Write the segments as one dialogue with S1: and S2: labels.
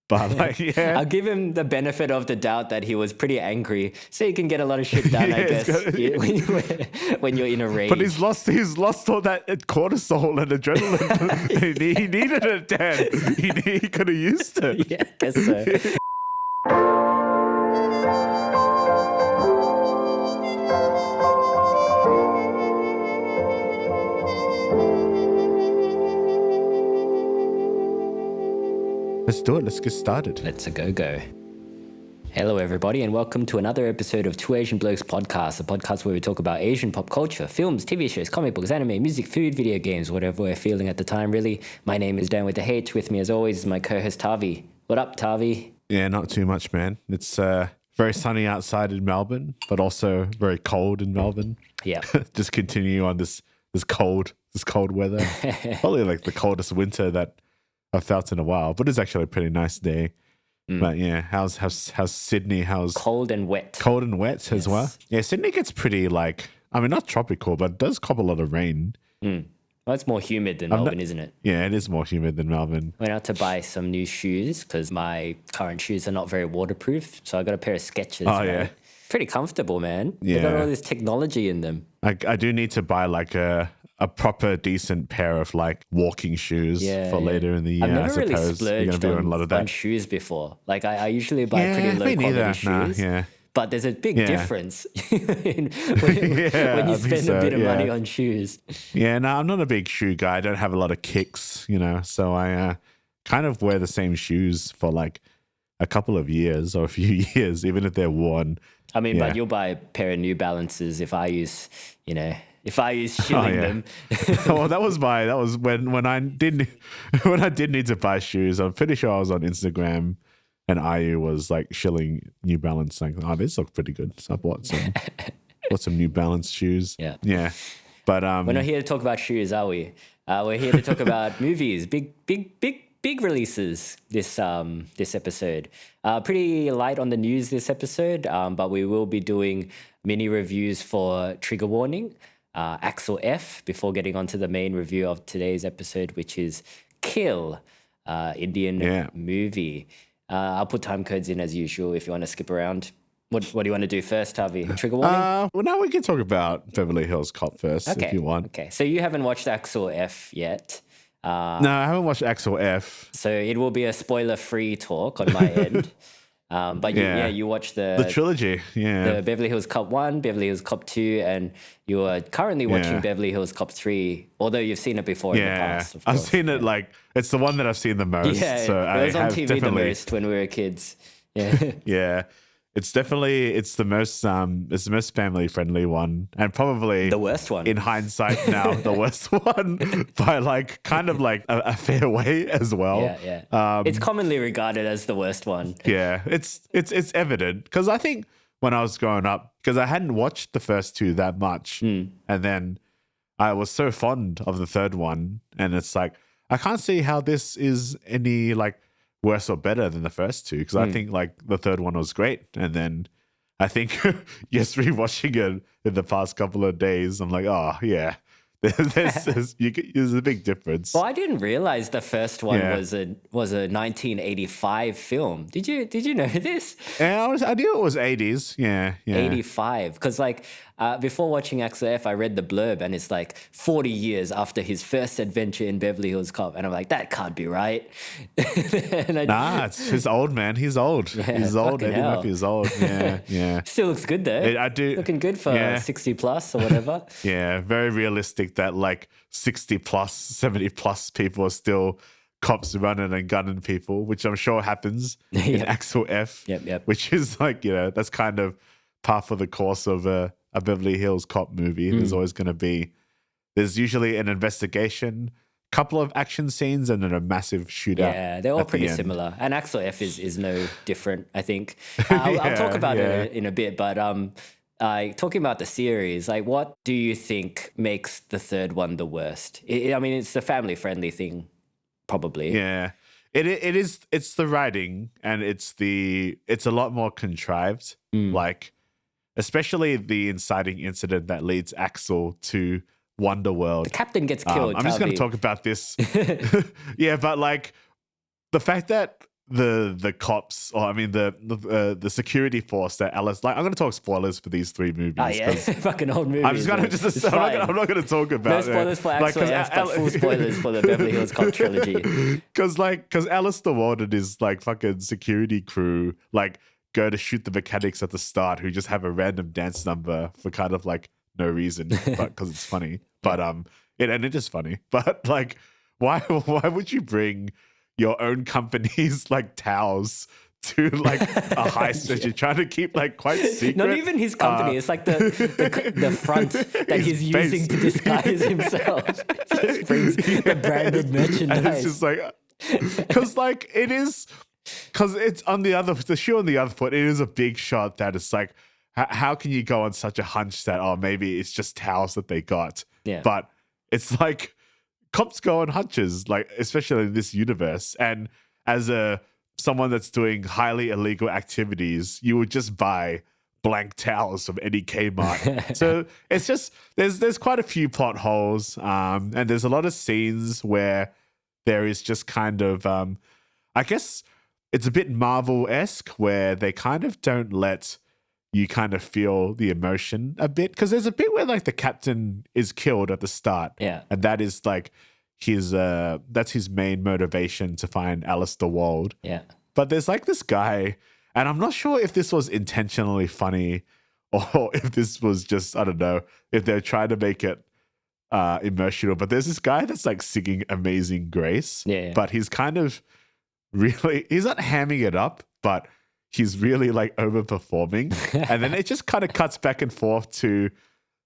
S1: But like, yeah.
S2: I'll give him the benefit of the doubt that he was pretty angry, so you can get a lot of shit done, I guess, when you're in a rage.
S1: But he's lost all that cortisol and adrenaline. he needed it, Dan. He could have used it.
S2: Yeah, I guess so.
S1: Let's do it. Let's get started.
S2: Let's go. Hello, everybody, and welcome to another episode of Two Asian Blokes Podcast, a podcast where we talk about Asian pop culture, films, TV shows, comic books, anime, music, food, video games, whatever we're feeling at the time, really. My name is Dan with the H. With me, as always, is my co-host, Tavi. What up, Tavi?
S1: Yeah, not too much, man. It's very sunny outside in Melbourne, but also very cold in Melbourne.
S2: Yeah.
S1: Just continue on this cold weather. Probably like the coldest winter that I've felt in a while, but it's actually a pretty nice day. But yeah, how's Sydney? How's
S2: cold and wet?
S1: Cold and wet as well. Yeah, Sydney gets pretty not tropical, but it does cop a lot of rain.
S2: Well, it's more humid than Melbourne, isn't it?
S1: Yeah, it is more humid than Melbourne.
S2: Went out to buy some new shoes because my current shoes are not very waterproof, so I got a pair of Skechers.
S1: Oh yeah,
S2: pretty comfortable, man.
S1: Yeah,
S2: they got all this technology in them.
S1: I do need to buy like a proper decent pair of like walking shoes for later in the year.
S2: I've never really
S1: splurged
S2: You're gonna be
S1: doing a lot of that.
S2: on shoes before. Like I usually buy pretty low quality shoes. But there's a big difference when you spend a bit of money on shoes.
S1: Yeah, no, I'm not a big shoe guy. I don't have a lot of kicks, so I kind of wear the same shoes for like a couple of years or a few years, even if they're worn.
S2: I mean, but you'll buy a pair of New Balances if I use shilling them.
S1: Well, that was when I did need to buy shoes. I'm pretty sure I was on Instagram and IU was like shilling New Balance, like, oh, these look pretty good. So I bought some New Balance shoes. Yeah. But
S2: we're not here to talk about shoes, are we? We're here to talk about movies, big releases this episode. Pretty light on the news this episode, but we will be doing mini reviews for Trigger Warning, Axel F, before getting on to the main review of today's episode, which is Kill, Indian movie. I'll put time codes in as usual if you want to skip around. What do you want to do first, Tavi? Trigger Warning?
S1: Well, now we can talk about Beverly Hills Cop first, if you want.
S2: Okay, so you haven't watched Axel F yet.
S1: No, I haven't watched Axel F.
S2: So it will be a spoiler-free talk on my end. But you watched the
S1: trilogy,
S2: the Beverly Hills Cop 1, Beverly Hills Cop 2, and you are currently watching Beverly Hills Cop 3, although you've seen it before in the past. Of course.
S1: I've seen it it's the one that I've seen the most.
S2: Yeah,
S1: so
S2: it was on TV the most when we were kids. Yeah.
S1: Yeah. It's the most family friendly one, and probably
S2: the worst one
S1: in hindsight now. The worst one by like kind of like a fair way as well.
S2: Yeah. It's commonly regarded as the worst one.
S1: Yeah, it's evident because I think when I was growing up, because I hadn't watched the first two that much, and then I was so fond of the third one, and it's like I can't see how this is any like worse or better than the first two, because I think like the third one was great, and then I think rewatching it in the past couple of days, I'm like, oh yeah, there's a big difference.
S2: Well, I didn't realize the first one was a 1985 film. Did you know this?
S1: Yeah, I knew it was 80s. Yeah.
S2: 85, because like before watching Axel F, I read the blurb and it's like 40 years after his first adventure in Beverly Hills Cop, and I'm like, that can't be right.
S1: He's old, man. He's old.
S2: Yeah,
S1: he's old. Eddie Murphy's old. Yeah.
S2: Still looks good though.
S1: I do.
S2: Looking good for 60 plus or whatever.
S1: Yeah, very realistic that like 60 plus, 70 plus people are still cops running and gunning people, which I'm sure happens in Axel F.
S2: Yep.
S1: Which is like, that's kind of par for the course of a Beverly Hills Cop movie. There's usually an investigation, couple of action scenes, and then a massive shootout.
S2: Yeah, they're all pretty similar. And Axel F is no different, I think. I'll talk about it in a bit, but talking about the series, like what do you think makes the third one the worst? It's the family-friendly thing, probably.
S1: Yeah. It is. It's the writing, and it's a lot more contrived. Like, especially the inciting incident that leads Axel to Wonderworld.
S2: The captain gets killed.
S1: I'm just going to talk about this. Yeah, but like the fact that the cops, or I mean the security force that Alice, like, I'm going to talk spoilers for these three movies.
S2: Oh yeah, fucking old movies.
S1: I'm just going to I'm not going to talk about
S2: no spoilers for Axel F, but full spoilers for the Beverly Hills Cop trilogy.
S1: Because Alistair Walden is like fucking security crew, like go to shoot the mechanics at the start who just have a random dance number for kind of like no reason, but because it's funny. But it is funny. But like, why would you bring your own company's like towels to like a heist that you're trying to keep like quite secret?
S2: Not even his company. It's like the front that he's using to disguise himself. Just brings the branded merchandise.
S1: And it's just like, because like it is, because it's on the shoe on the other foot. It is a big shot that it's like, how can you go on such a hunch that maybe it's just towels that they got?
S2: Yeah,
S1: but it's like, cops go on hunches, like especially in this universe. And as someone that's doing highly illegal activities, you would just buy blank towels from any Kmart. So it's just there's quite a few plot holes, and there's a lot of scenes where there is just kind of I guess it's a bit Marvel-esque where they kind of don't let you kind of feel the emotion a bit, because there's a bit where like the captain is killed at the start, and that is like that's his main motivation to find Alistair Wald. But there's like this guy, and I'm not sure if this was intentionally funny or if this was just, I don't know, if they're trying to make it emotional. But there's this guy that's like singing Amazing Grace, but he's kind of really, he's not hamming it up, but he's really like overperforming. And then it just kind of cuts back and forth to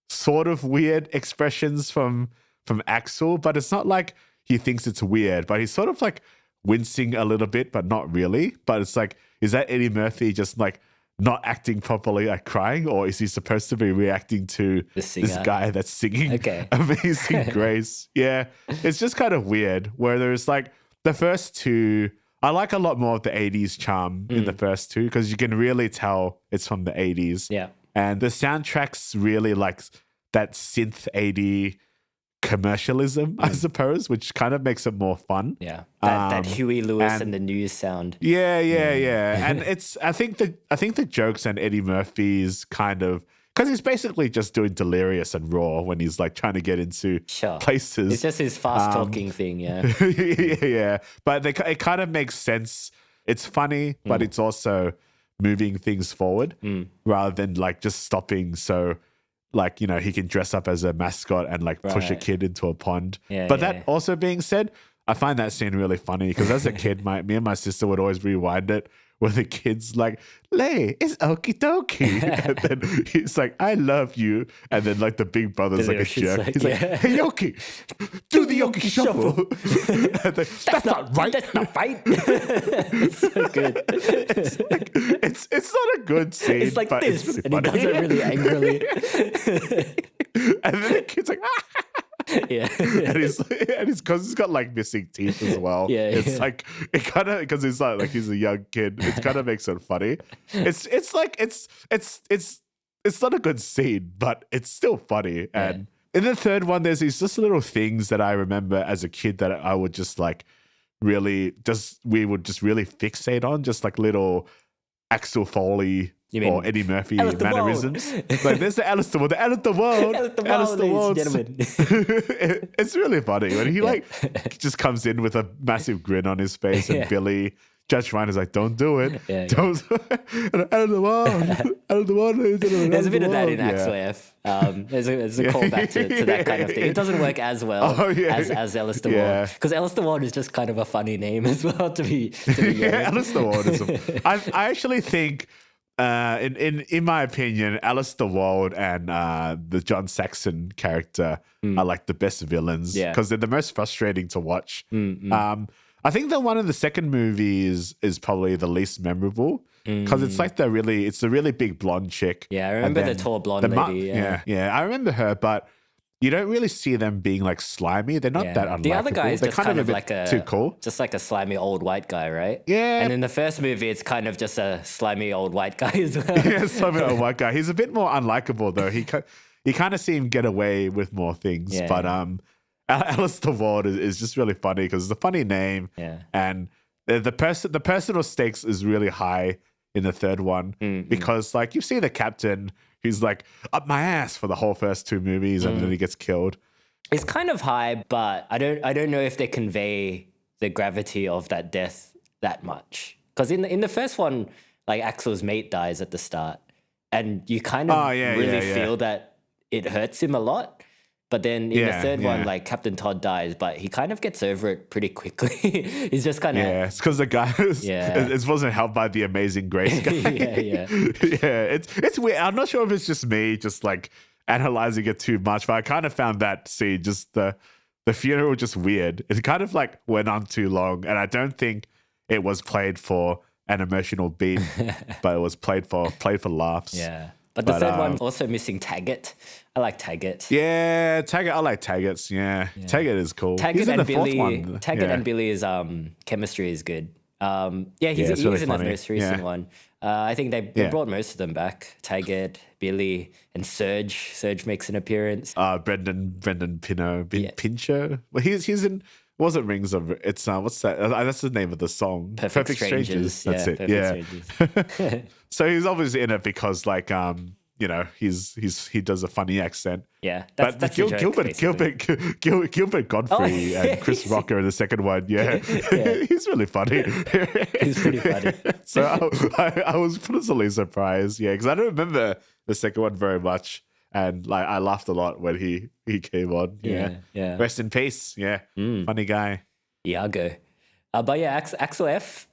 S1: sort of weird expressions from Axel, but it's not like he thinks it's weird, but he's sort of like wincing a little bit, but not really. But it's like, is that Eddie Murphy just like not acting properly, like crying, or is he supposed to be reacting to this guy that's singing Amazing Grace? Yeah, it's just kind of weird, where there's like the first two, I like a lot more of the 80s charm in the first two, because you can really tell it's from the 80s.
S2: Yeah.
S1: And the soundtrack's really like that synth 80 commercialism, I suppose, which kind of makes it more fun.
S2: Yeah. That Huey Lewis and the News sound.
S1: Yeah. And it's I think the jokes and Eddie Murphy's kind of, because he's basically just doing Delirious and Raw when he's like trying to get into places.
S2: It's just his fast talking thing,
S1: yeah. But it kind of makes sense. It's funny, but it's also moving things forward rather than like just stopping. So like, you know, he can dress up as a mascot and like push a kid into a pond. But that also being said, I find that scene really funny, because as a kid, me and my sister would always rewind it where the kid's like, "Lay, it's okie dokie." And then he's like, "I love you." And then like the big brother's like a jerk.
S2: Like,
S1: he's like, "Hey, Yoki, do the Yoki shuffle." And then, that's not right.
S2: That's not right. It's so good.
S1: It's not a good scene.
S2: It's like
S1: but
S2: this.
S1: It's
S2: and he does it really angrily.
S1: And then the kid's like, "Ah."
S2: Yeah.
S1: and he's because he's got like missing teeth as well. It's like, it kind of, because he's like he's a young kid, it kind of makes it funny. It's not a good scene, but it's still funny. And in the third one, there's these just little things that I remember as a kid that I would just like we would just really fixate on, just like little Axel Foley or Eddie Murphy mannerisms. Like there's the Alistair Wald,
S2: ladies and gentlemen.
S1: It's really funny when he like just comes in with a massive grin on his face, and Billy, Judge Ryan, is like, "Don't do it, don't." Out of the wall.
S2: There's a bit of that in Axel F. There's a callback to that kind of thing. It doesn't work as well as Alistair Wald, because Alistair Wald is just kind of a funny name as well to be
S1: Alistair Wald is I actually think, in my opinion, Alistair Wald and the John Saxon character are like the best villains, because they're the most frustrating to watch. I think the one in the second movie is probably the least memorable, because it's like the really big blonde chick.
S2: Yeah, I remember the tall blonde lady.
S1: Yeah, I remember her, but you don't really see them being like slimy. They're not that unlikable.
S2: The other guy is just kind of like
S1: too cool.
S2: Just like a slimy old white guy, right?
S1: Yeah.
S2: And in the first movie, it's kind of just a slimy old white guy as well.
S1: Yeah, slimy old white guy. He's a bit more unlikable though. You kind of see him get away with more things. But Alistair Wald is just really funny because it's a funny name.
S2: Yeah.
S1: And the personal stakes is really high in the third one because like you see the captain who's like up my ass for the whole first two movies and then he gets killed.
S2: It's kind of high, but I don't know if they convey the gravity of that death that much. Because in the first one, like Axel's mate dies at the start, and you kind of feel that it hurts him a lot. But then in the third one, like Captain Todd dies, but he kind of gets over it pretty quickly. He's just kind of
S1: it's because the guy it wasn't helped by the Amazing Grace guy. It's weird. I'm not sure if it's just me, just like analyzing it too much, but I kind of found that scene just the funeral just weird. It kind of like went on too long, and I don't think it was played for an emotional beat, but it was played for laughs.
S2: Yeah. But the third one also missing Taggart. I like Taggart.
S1: Yeah, Taggart. I like Taggart's. Yeah. Taggart is cool.
S2: Taggart and Billy. Taggart and Billy's chemistry is good. He's
S1: really
S2: in the most recent one. I think they brought most of them back. Taggart, Billy, and Serge. Serge makes an appearance.
S1: Brendan Pinchot. Well, he's in. Wasn't Rings of It's what's that? That's the name of the song.
S2: Perfect Strangers.
S1: That's it.
S2: Strangers.
S1: So he's obviously in it because like he does a funny accent.
S2: Yeah,
S1: that's Gilbert Godfrey and Chris Rocker in the second one. Yeah. He's really funny.
S2: He's pretty funny.
S1: So I was pleasantly surprised. Yeah, because I don't remember the second one very much. And like I laughed a lot when he came on. Yeah. Rest in peace. Yeah. Funny guy.
S2: Iago. But yeah, Axel F,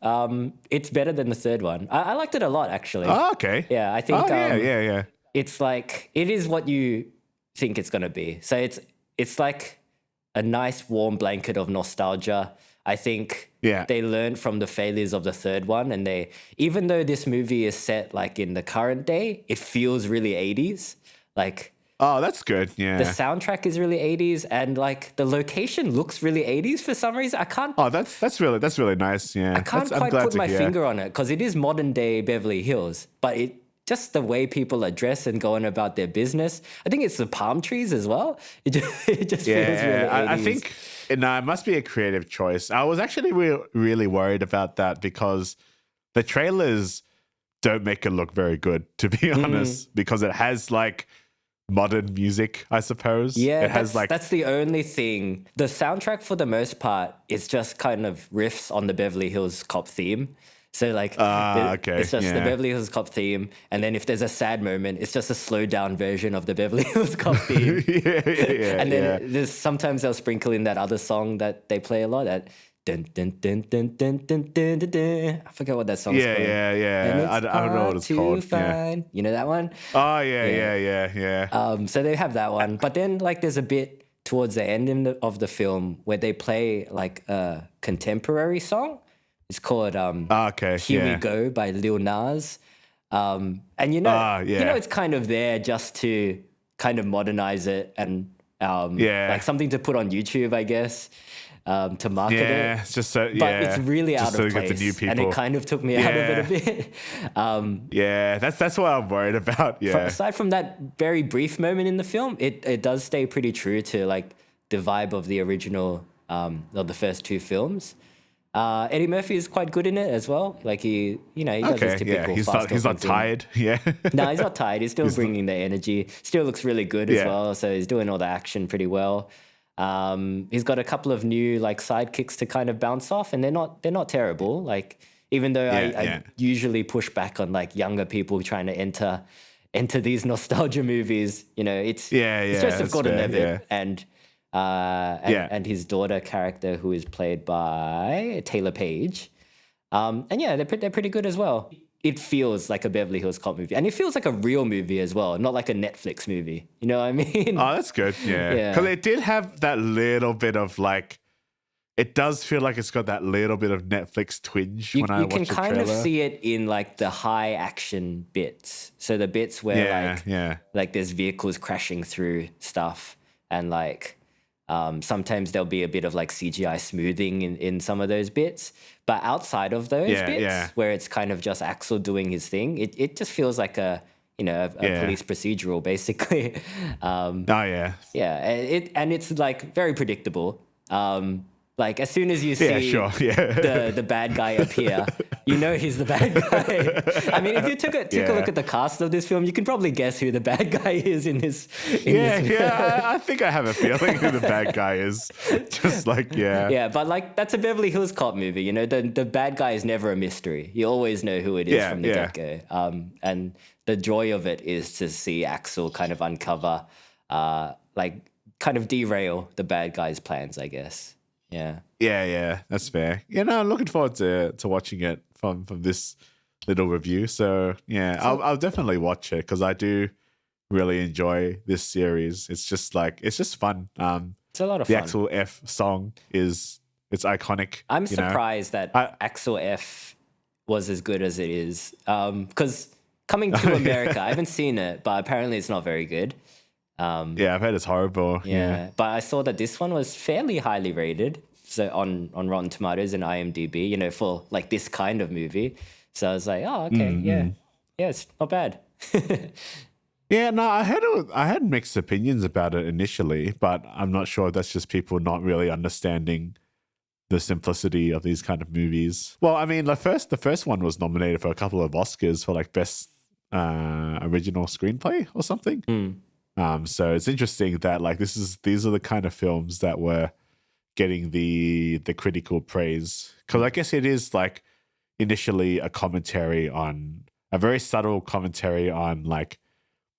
S2: it's better than the third one. I liked it a lot, actually.
S1: Oh, okay.
S2: Yeah, I think
S1: yeah.
S2: It's like, it is what you think it's going to be. So it's like a nice warm blanket of nostalgia. I think they learned from the failures of the third one, and even though this movie is set like in the current day, it feels really 80s. Like,
S1: oh, that's good. Yeah.
S2: The soundtrack is really 80s, and like the location looks really 80s for some reason. I can't.
S1: Oh, that's really nice. Yeah.
S2: I can't quite put my finger on it because it is modern day Beverly Hills, but just the way people are dressed and going about their business. I think it's the palm trees as well. It just feels really 80s.
S1: I think it must be a creative choice. I was actually really worried about that because the trailers don't make it look very good, to be honest, because it has like modern music, I suppose.
S2: Yeah,
S1: it has
S2: that's the only thing. The soundtrack for the most part is just kind of riffs on the Beverly Hills Cop theme. So like it's just the Beverly Hills Cop theme, and then if there's a sad moment, it's just a slowed down version of the Beverly Hills Cop theme. And then there's sometimes they'll sprinkle in that other song that they play a lot, that dun dun dun dun dun dun dun dun dun. I forget what that song's called.
S1: Yeah. I don't know what it's called.
S2: Yeah. You know that one?
S1: Oh yeah.
S2: So they have that one, but then like there's a bit towards the end of the film where they play like a contemporary song. It's called Here We Go by Lil Nas. And it's kind of there just to kind of modernize it and like something to put on YouTube, I guess, to market it.
S1: Yeah, it's just so,
S2: but it's really out of place, the new people. And it kind of took me out of it a bit.
S1: That's what I'm worried about. Yeah.
S2: Aside from that very brief moment in the film, it does stay pretty true to like the vibe of the original, of the first two films. Eddie Murphy is quite good in it as well. Like he does his typical.
S1: He's not tired. Yeah.
S2: No, he's not tired. He's still bringing the energy. Still looks really good as well. So he's doing all the action pretty well. He's got a couple of new like sidekicks to kind of bounce off, and they're not terrible. Like even though I usually push back on like younger people trying to enter these nostalgia movies, it's Joseph Gordon-Levitt and his daughter character, who is played by Taylor Page. They're pretty good as well. It feels like a Beverly Hills Cop movie, and it feels like a real movie as well, not like a Netflix movie. You know what I mean?
S1: Oh, that's good. Yeah, because it did have that little bit of like. It does feel like it's got that little bit of Netflix twinge when I watch the trailer. You can
S2: kind of see it in like the high action bits. So the bits where like there's vehicles crashing through stuff, and like. Sometimes there'll be a bit of like CGI smoothing in some of those bits, but outside of those bits where it's kind of just Axel doing his thing, it just feels like a police procedural basically. And it's like very predictable. Like as soon as you see the bad guy appear, you know he's the bad guy. I mean, if you took a look at the cast of this film, you can probably guess who the bad guy is in this.
S1: I think I have a feeling who the bad guy is. Just like
S2: yeah, but like that's a Beverly Hills Cop movie. You know, the bad guy is never a mystery. You always know who it is from the get go. And the joy of it is to see Axel kind of uncover, kind of derail the bad guy's plans, I guess. Yeah,
S1: that's fair. I'm looking forward to watching it from this little review. So I'll definitely watch it because I do really enjoy this series. It's just fun.
S2: It's a lot of
S1: the
S2: fun.
S1: Axel F song it's iconic.
S2: I'm surprised that Axel F was as good as it is. Because coming to America, I haven't seen it, but apparently it's not very good.
S1: I've heard it's horrible.
S2: Yeah, but I saw that this one was fairly highly rated, so on Rotten Tomatoes and IMDb, for like this kind of movie. So I was like, oh, okay, it's not bad.
S1: I had mixed opinions about it initially, but I'm not sure if that's just people not really understanding the simplicity of these kind of movies. Well, I mean, the first one was nominated for a couple of Oscars for like best original screenplay or something. So it's interesting that like these are the kind of films that were getting the critical praise, because I guess it is like initially a very subtle commentary on like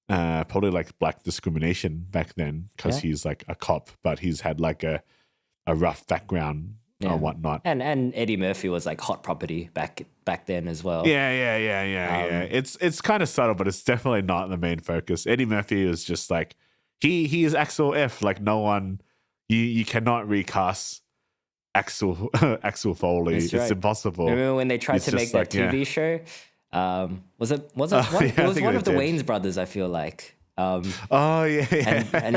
S1: probably like black discrimination back then, because he's like a cop, but he's had like a rough background or whatnot.
S2: And Eddie Murphy was like hot property back then as well.
S1: Yeah. It's kind of subtle, but it's definitely not the main focus. Eddie Murphy is just like he is Axel F. Like no one, you cannot recast Axel Foley. It's impossible.
S2: Remember when they tried to make that TV show? Was it one of the Wayans brothers? I feel like.
S1: And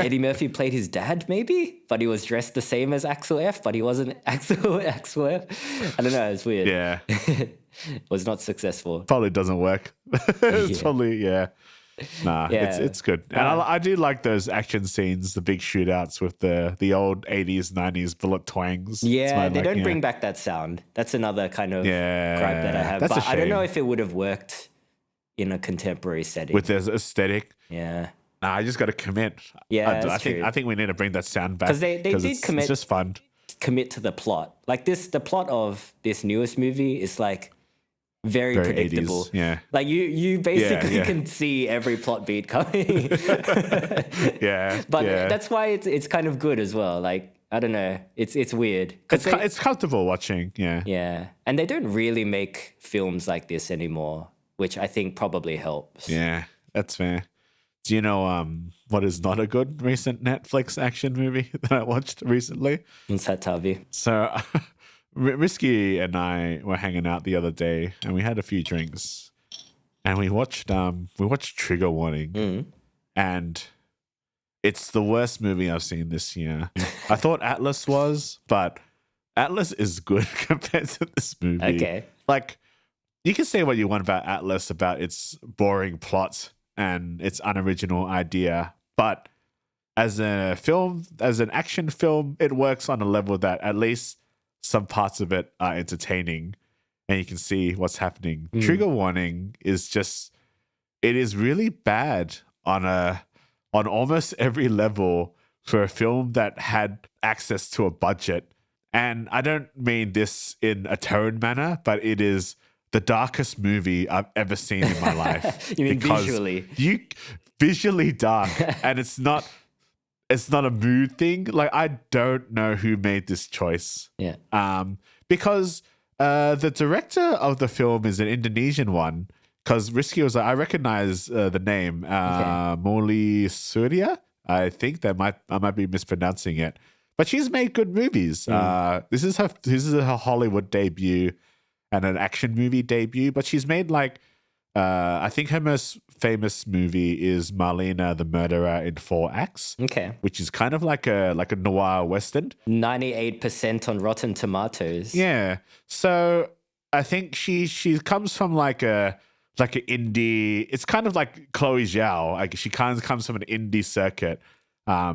S2: Eddie Murphy played his dad, maybe, but he was dressed the same as Axel F, but he wasn't Axel F. I don't know. It's weird.
S1: Yeah,
S2: was not successful.
S1: Probably doesn't work. It's probably it's good, and I do like those action scenes, the big shootouts with the old 80s 90s bullet twangs.
S2: Yeah, they don't bring back that sound. That's another kind of gripe that I have.
S1: That's
S2: but I don't know if it would have worked in a contemporary setting
S1: with this aesthetic.
S2: Yeah.
S1: I just got to commit.
S2: Yeah,
S1: I think we need to bring that sound back
S2: because they did commit.
S1: It's just fun.
S2: Commit to the plot. Like the plot of this newest movie is like very predictable.
S1: 80s, yeah.
S2: Like you basically can see every plot beat coming. But that's why it's kind of good as well. Like I don't know, it's weird.
S1: It's comfortable watching.
S2: Yeah, and they don't really make films like this anymore, which I think probably helps.
S1: Yeah, that's fair. Do you know what is not a good recent Netflix action movie that I watched recently?
S2: What's that, Tavi?
S1: So Risky and I were hanging out the other day, and we had a few drinks, and we watched Trigger Warning, and it's the worst movie I've seen this year. I thought Atlas was, but Atlas is good compared to this movie.
S2: Okay,
S1: like you can say what you want about Atlas, about its boring plot and its unoriginal idea, but as a film, as an action film, it works on a level that at least some parts of it are entertaining and you can see what's happening. Trigger Warning is it is really bad on almost every level for a film that had access to a budget. And I don't mean this in a tone manner, but it is the darkest movie I've ever seen in my life.
S2: You mean visually?
S1: Visually dark, and it's not a mood thing. Like I don't know who made this choice.
S2: Yeah.
S1: Because the director of the film is an Indonesian one. Because Risky was like, I recognize the name Molly Surya. I think I might be mispronouncing it, but she's made good movies. This is her Hollywood debut and an action movie debut, but she's made like I think her most famous movie is Marlena the Murderer in 4 Acts.
S2: Okay.
S1: Which is kind of like a noir western.
S2: 98% on Rotten Tomatoes.
S1: Yeah. So I think she comes from like an indie. It's kind of like Chloe Zhao. Like she kind of comes from an indie circuit.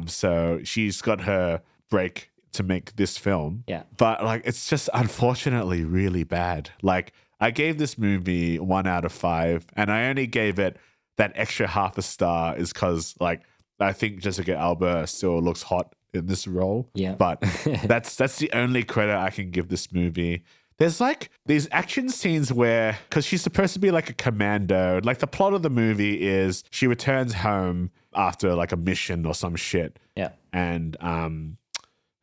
S1: So she's got her break to make this film.
S2: Yeah.
S1: But like, it's just unfortunately really bad. Like, I gave this movie 1 out of 5, and I only gave it that extra half a star is because like I think Jessica Alba still looks hot in this role.
S2: Yeah.
S1: But that's the only credit I can give this movie. There's like these action scenes where, because she's supposed to be like a commando, like the plot of the movie is she returns home after like a mission or some shit.
S2: Yeah.
S1: And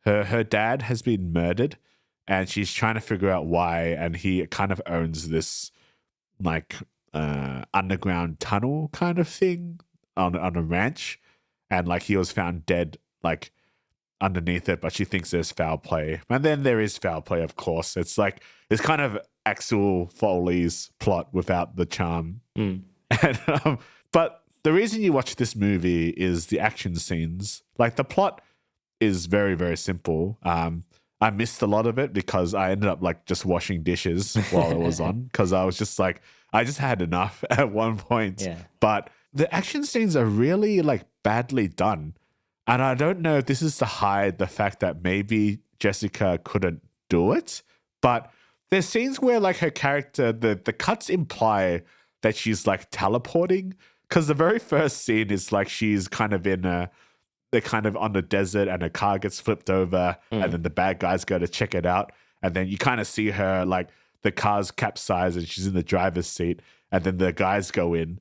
S1: her dad has been murdered, and she's trying to figure out why. And he kind of owns this like underground tunnel kind of thing on a ranch, and like he was found dead like underneath it, but she thinks there's foul play, and then there is foul play. Of course, it's like it's kind of Axel Foley's plot without the charm. And, but the reason you watch this movie is the action scenes. Like the plot is very, very simple. I missed a lot of it because I ended up like just washing dishes while it was on, because I was just like, I just had enough at one point.
S2: Yeah.
S1: But the action scenes are really like badly done. And I don't know if this is to hide the fact that maybe Jessica couldn't do it, but there's scenes where like her character, the cuts imply that she's like teleporting, because the very first scene is like she's kind of they're kind of on the desert and her car gets flipped over and then the bad guys go to check it out. And then you kind of see her like the car's capsized and she's in the driver's seat. And then the guys go in,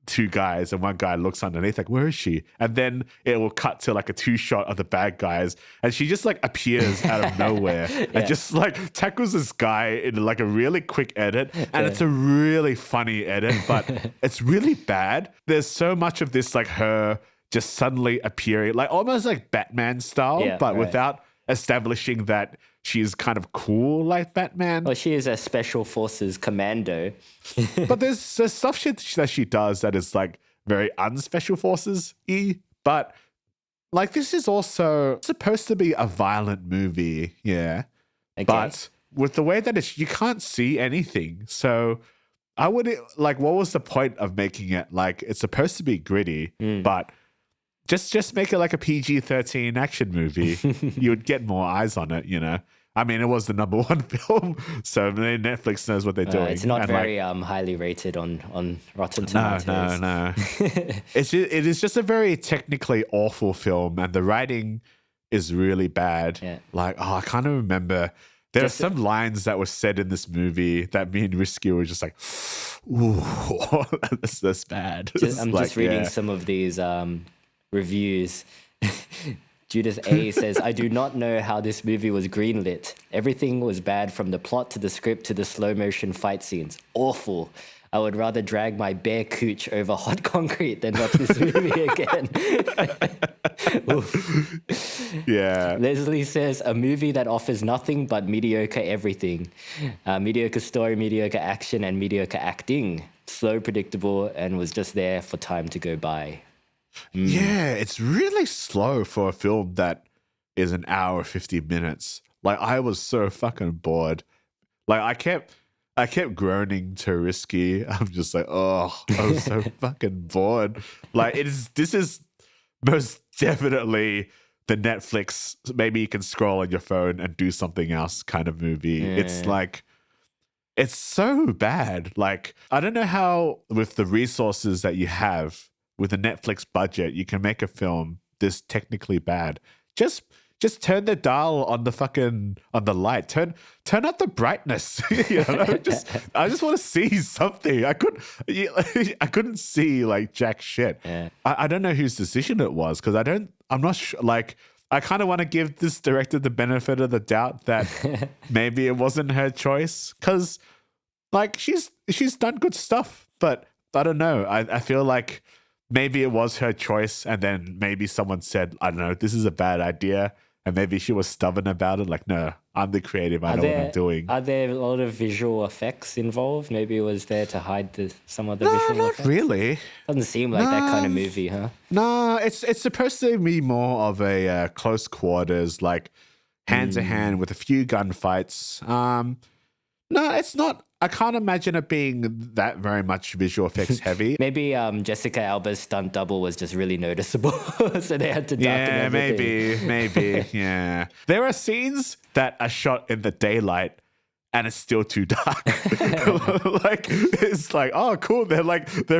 S1: 2 guys, and one guy looks underneath like, where is she? And then it will cut to like a 2-shot of the bad guys, and she just like appears out of nowhere and just like tackles this guy in like a really quick edit. And it's a really funny edit, but it's really bad. There's so much of this like her just suddenly appearing, like almost like Batman style, but without establishing that she's kind of cool like Batman.
S2: Well, she is a special forces commando.
S1: But there's stuff that she does that is like very unspecial forces-y. But like this is also supposed to be a violent movie, yeah.
S2: Okay.
S1: But with the way that it's, you can't see anything. So I would like, what was the point of making it like it's supposed to be gritty, but just make it like a PG-13 action movie. You would get more eyes on it, you know. I mean, it was the number 1 film, so Netflix knows what they're doing.
S2: It's not
S1: and
S2: very highly rated on Rotten Tomatoes.
S1: No. It is just a very technically awful film, and the writing is really bad.
S2: Yeah.
S1: Like, I can't even remember. There are some lines that were said in this movie that me and Risky were just like, ooh, that's bad.
S2: I'm just reading some of these reviews. Judith A says, I do not know how this movie was greenlit. Everything was bad, from the plot to the script to the slow motion fight scenes. Awful. I would rather drag my bare cooch over hot concrete than watch this movie again.
S1: Yeah.
S2: Leslie says, a movie that offers nothing but mediocre everything. Mediocre story, mediocre action, and mediocre acting. Slow, predictable, and was just there for time to go by.
S1: Yeah, it's really slow for a film that is an hour 50 minutes. Like, I was so fucking bored. Like, I kept groaning to Risky. I'm just like, oh, I was so fucking bored. Like, this is most definitely the Netflix, maybe you can scroll on your phone and do something else kind of movie. Yeah. It's like, it's so bad. Like, I don't know how with the resources that you have, with a Netflix budget, you can make a film this technically bad. Just turn the dial on the light. Turn up the brightness. You know, I just want to see something. I couldn't see like jack shit.
S2: Yeah.
S1: I don't know whose decision it was, because I'm not sure. Like, I kind of want to give this director the benefit of the doubt that maybe it wasn't her choice, because like she's done good stuff, but I don't know. I feel like maybe it was her choice, and then maybe someone said, I don't know, this is a bad idea. And maybe she was stubborn about it. Like, no, I'm the creative. I know what I'm doing.
S2: Are there a lot of visual effects involved? Maybe it was there to hide some of the visual effects?
S1: Not really.
S2: Doesn't seem like that kind of movie, huh?
S1: No, it's supposed to be more of a close quarters, like hand to hand with a few gunfights. No, it's not. I can't imagine it being that very much visual effects heavy.
S2: Maybe Jessica Alba's stunt double was just really noticeable, so they had to darken everything.
S1: Maybe, yeah. There are scenes that are shot in the daylight and it's still too dark. Like, it's like, oh, cool. They're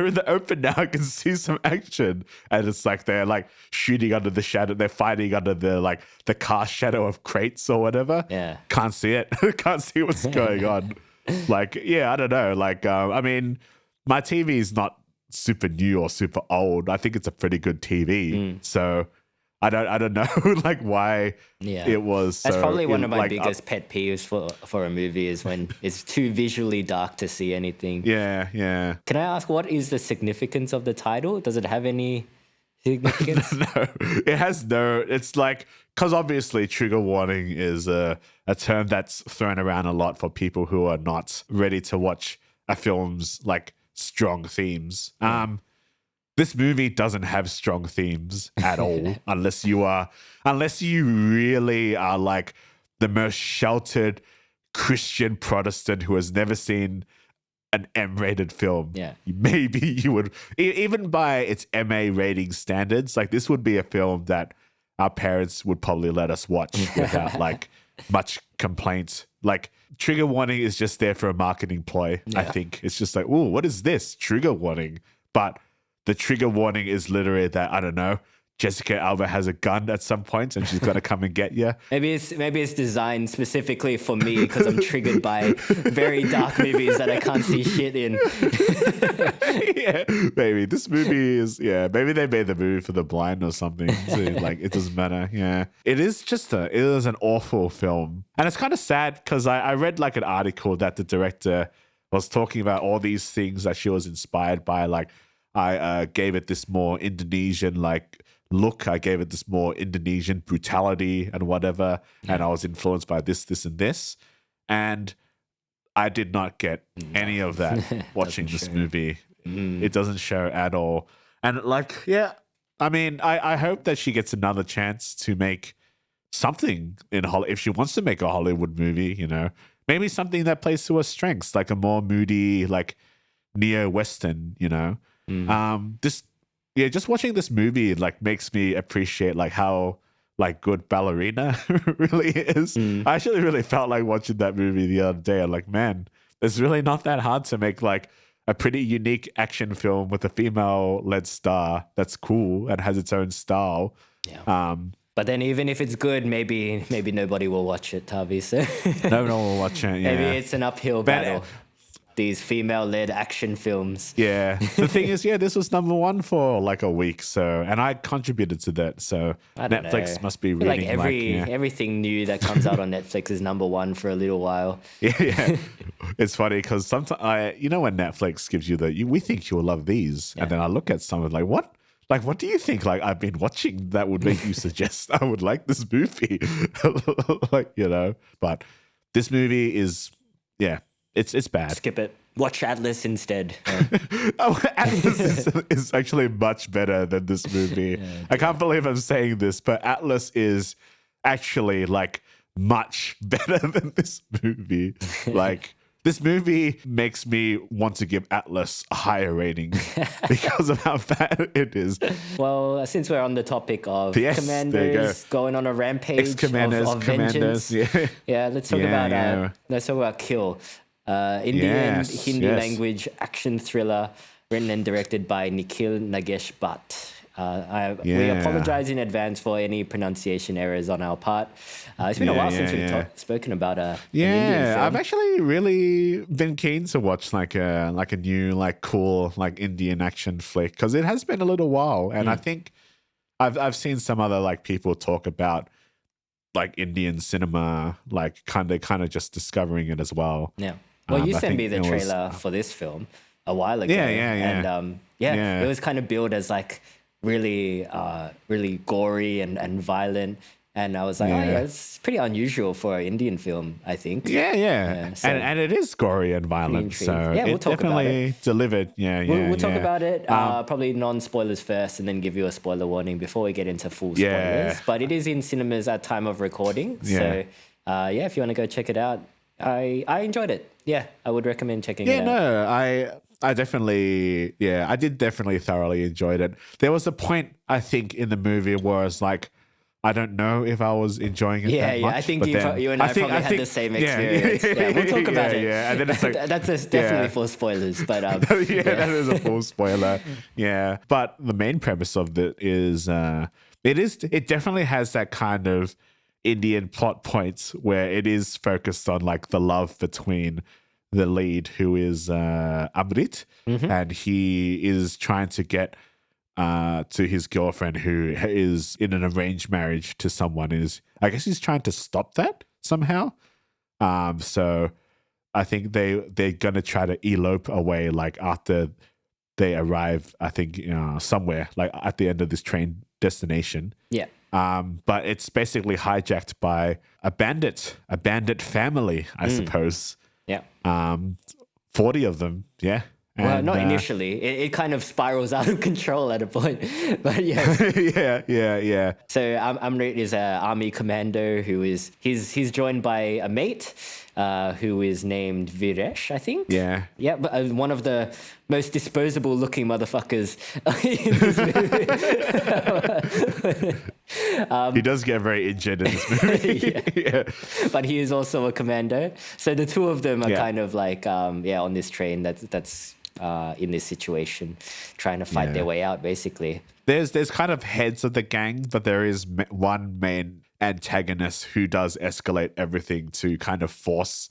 S1: in the open now. I can see some action. And it's like they're like shooting under the shadow. They're fighting under the car shadow of crates or whatever.
S2: Yeah.
S1: Can't see it. Can't see what's going on. Like, yeah, I don't know. Like, I mean, my TV is not super new or super old. I think it's a pretty good TV. So I don't know like why it was.
S2: That's probably one of my biggest pet peeves for a movie is when it's too visually dark to see anything.
S1: Yeah.
S2: Can I ask, what is the significance of the title? Does it have any significance?
S1: No, it has no. It's like, because obviously trigger warning is a term that's thrown around a lot for people who are not ready to watch a film's like strong themes. This movie doesn't have strong themes at all, unless you really are like the most sheltered Christian Protestant who has never seen an M-rated film.
S2: Yeah.
S1: Maybe you would, even by its MA rating standards, like this would be a film that our parents would probably let us watch without like much complaint. Like, trigger warning is just there for a marketing ploy, I think. It's just like, ooh, what is this? Trigger warning. But the trigger warning is literally that, I don't know, Jessica Alba has a gun at some point and she's going to come and get you.
S2: Maybe it's designed specifically for me because I'm triggered by very dark movies that I can't see shit in.
S1: Yeah, maybe. This movie is, maybe they made the movie for the blind or something. So, like, it doesn't matter. Yeah. It is an awful film. And it's kind of sad because I read like an article that the director was talking about all these things that she was inspired by. Like, I gave it this more Indonesian like look. I gave it this more Indonesian brutality and whatever. And I was influenced by this, and this. And I did not get any of that watching this movie. It doesn't show at all. And like, I mean, I hope that she gets another chance to make something in Hollywood. If she wants to make a Hollywood movie, you know, maybe something that plays to her strengths, like a more moody, like neo-Western, you know. Just watching this movie like makes me appreciate like how like good Ballerina really is. I actually really felt like watching that movie the other day. I'm like, man, it's really not that hard to make like a pretty unique action film with a female-led star that's cool and has its own style.
S2: Yeah. But then even if it's good, maybe nobody will watch it, Tavi. So
S1: no one will watch it. Yeah.
S2: Maybe it's an uphill battle. These female-led action films.
S1: Yeah. The thing is, this was number one for like a week. So, and I contributed to that. So Netflix must be reading
S2: everything new that comes out on Netflix is number one for a little while.
S1: Yeah. It's funny because sometimes when Netflix gives you we think you'll love these. And then I look at some of like, what? Like, what do you think? Like, I've been watching that would make you suggest I would like this movie. Like, but this movie is, it's bad.
S2: Skip it. Watch Atlas instead.
S1: Atlas is actually much better than this movie. I can't believe I'm saying this, but Atlas is actually like much better than this movie. Like, this movie makes me want to give Atlas a higher rating because of how bad it is.
S2: Well, since we're on the topic of commanders going on a rampage of vengeance, let's talk about Kill. Indian Hindi language action thriller written and directed by Nikhil Nagesh Bhatt. We apologize in advance for any pronunciation errors on our part. It's been a while since we've spoken about an Indian film.
S1: I've actually really been keen to watch like a new like cool like Indian action flick because it has been a little while, and I think I've seen some other like people talk about like Indian cinema, like kind of just discovering it as well.
S2: Yeah. Well, you sent me the trailer for this film a while ago. And it was kind of billed as like really gory and violent. And I was like, it's pretty unusual for an Indian film, I think. So
S1: and it is gory and violent. So we'll talk definitely about it. Delivered.
S2: We'll talk about it. Probably non-spoilers first and then give you a spoiler warning before we get into full spoilers. But it is in cinemas at time of recording. So if you want to go check it out, I enjoyed it. Yeah, I would recommend checking it out.
S1: No, I definitely, I did definitely thoroughly enjoyed it. There was a point, I think, in the movie where I was like, I don't know if I was enjoying it that much.
S2: I think you and I probably had the same experience. Yeah, we'll talk about it.
S1: Yeah, and then it's like...
S2: That's definitely full spoilers, but...
S1: that is a full spoiler. Yeah, but the main premise of it is, it definitely has that kind of Indian plot points where it is focused on like the love between the lead, who is Amrit, and he is trying to get to his girlfriend, who is in an arranged marriage to someone. I guess he's trying to stop that somehow. So I think they're gonna try to elope away, like after they arrive, I think somewhere like at the end of this train destination.
S2: Yeah.
S1: But it's basically hijacked by a bandit family, I suppose.
S2: Yeah.
S1: 40 of them. Yeah.
S2: Well, not initially. It kind of spirals out of control at a point. But yeah.
S1: yeah.
S2: So Amrit is an army commando he's joined by a mate who is named Viresh, I think.
S1: Yeah.
S2: Yeah, but one of the most disposable looking motherfuckers in this movie.
S1: He does get very injured in this movie.
S2: yeah. But he is also a commando. So the two of them are kind of like, on this train that's in this situation, trying to fight their way out, basically.
S1: There's kind of heads of the gang, but there is one main antagonist who does escalate everything to kind of force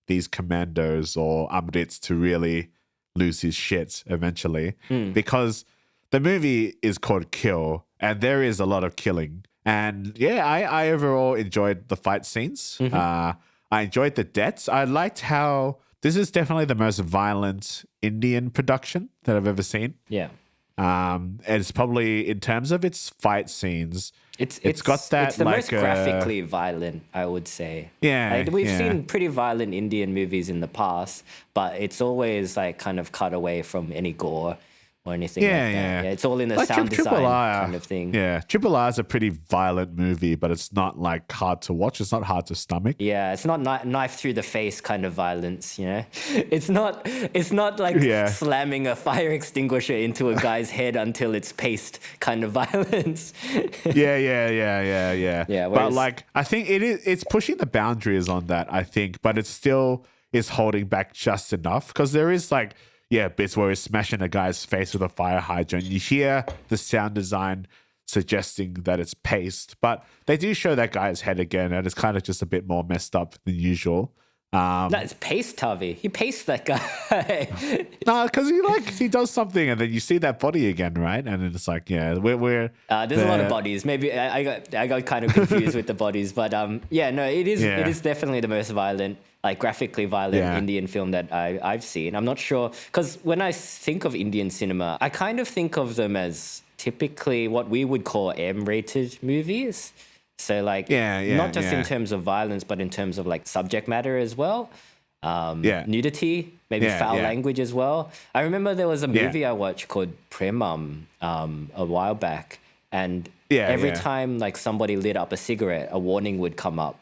S1: these commandos or Amrits to really lose his shit eventually. Because the movie is called Kill, and there is a lot of killing. And I overall enjoyed the fight scenes. I enjoyed the deaths. I liked how this is definitely the most violent Indian production that I've ever seen.
S2: Yeah.
S1: And it's probably, in terms of its fight scenes, it's got that,
S2: it's the
S1: like,
S2: most graphically violent, I would say.
S1: Yeah,
S2: like, we've seen pretty violent Indian movies in the past, but it's always like kind of cut away from any gore or anything like that. Yeah, it's all in the sound design kind of thing.
S1: Yeah, Triple R is a pretty violent movie, but it's not like hard to watch. It's not hard to stomach.
S2: Yeah, it's not knife through the face kind of violence, you know? It's not like slamming a fire extinguisher into a guy's head until it's paste kind of violence.
S1: Yeah. But like, I think it's pushing the boundaries on that, I think, but it still is holding back just enough, because there is like, bits where he's smashing a guy's face with a fire hydrant. You hear the sound design suggesting that it's paced, but they do show that guy's head again, and it's kind of just a bit more messed up than usual.
S2: That's paced, Tavi. He paced that guy.
S1: No, because he does something, and then you see that body again, right? And then it's like, we're
S2: there's a lot of bodies. Maybe I got kind of confused with the bodies, but it is definitely the most violent, like graphically violent Indian film that I've seen. I'm not sure, because when I think of Indian cinema, I kind of think of them as typically what we would call M-rated movies. So like, not just in terms of violence, but in terms of like subject matter as well. Nudity, maybe foul language as well. I remember there was a movie I watched called Premam a while back, and every time like somebody lit up a cigarette, a warning would come up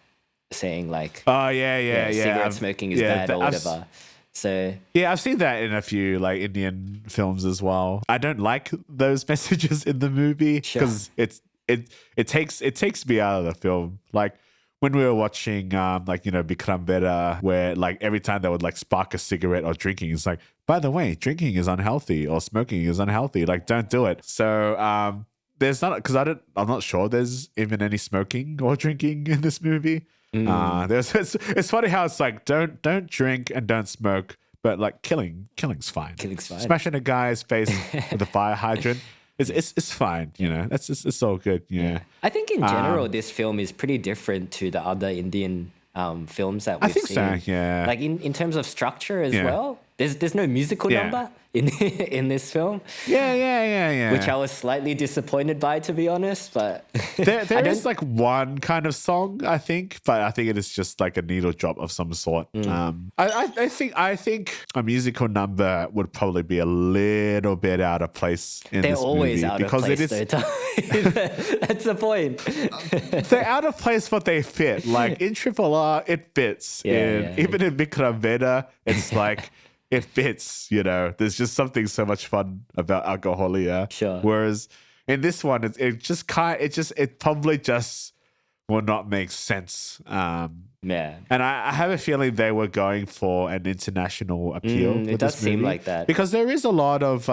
S2: saying like, cigarette smoking is bad or whatever. So
S1: I've seen that in a few like Indian films as well. I don't like those messages in the movie because it takes me out of the film. Like when we were watching Bikram Bera, where like every time they would like spark a cigarette or drinking, it's like, by the way, drinking is unhealthy or smoking is unhealthy. Like, don't do it. So there's not, because I'm not sure there's even any smoking or drinking in this movie. It's funny how it's like don't drink and don't smoke, but like killing's fine. Smashing a guy's face with a fire hydrant, it's fine. You know, it's all good. Yeah.
S2: I think in general this film is pretty different to the other Indian films that we've seen.
S1: So. Yeah.
S2: Like in terms of structure as well. there's no musical number in this film.
S1: Yeah.
S2: Which I was slightly disappointed by, to be honest. But
S1: there is like one kind of song, I think, but I think it is just like a needle drop of some sort. I think a musical number would probably be a little bit out of place in
S2: they're
S1: this
S2: always
S1: movie
S2: out of place. That's the point.
S1: They're out of place, but they fit. Like in Triple R, it fits. Even in Bikram Veda, it's like it fits. You know, there's just something so much fun about Alcoholia.
S2: Sure.
S1: Whereas in this one, it probably just will not make sense.
S2: Yeah.
S1: And I have a feeling they were going for an international appeal.
S2: It does seem like that.
S1: Because there is a lot of,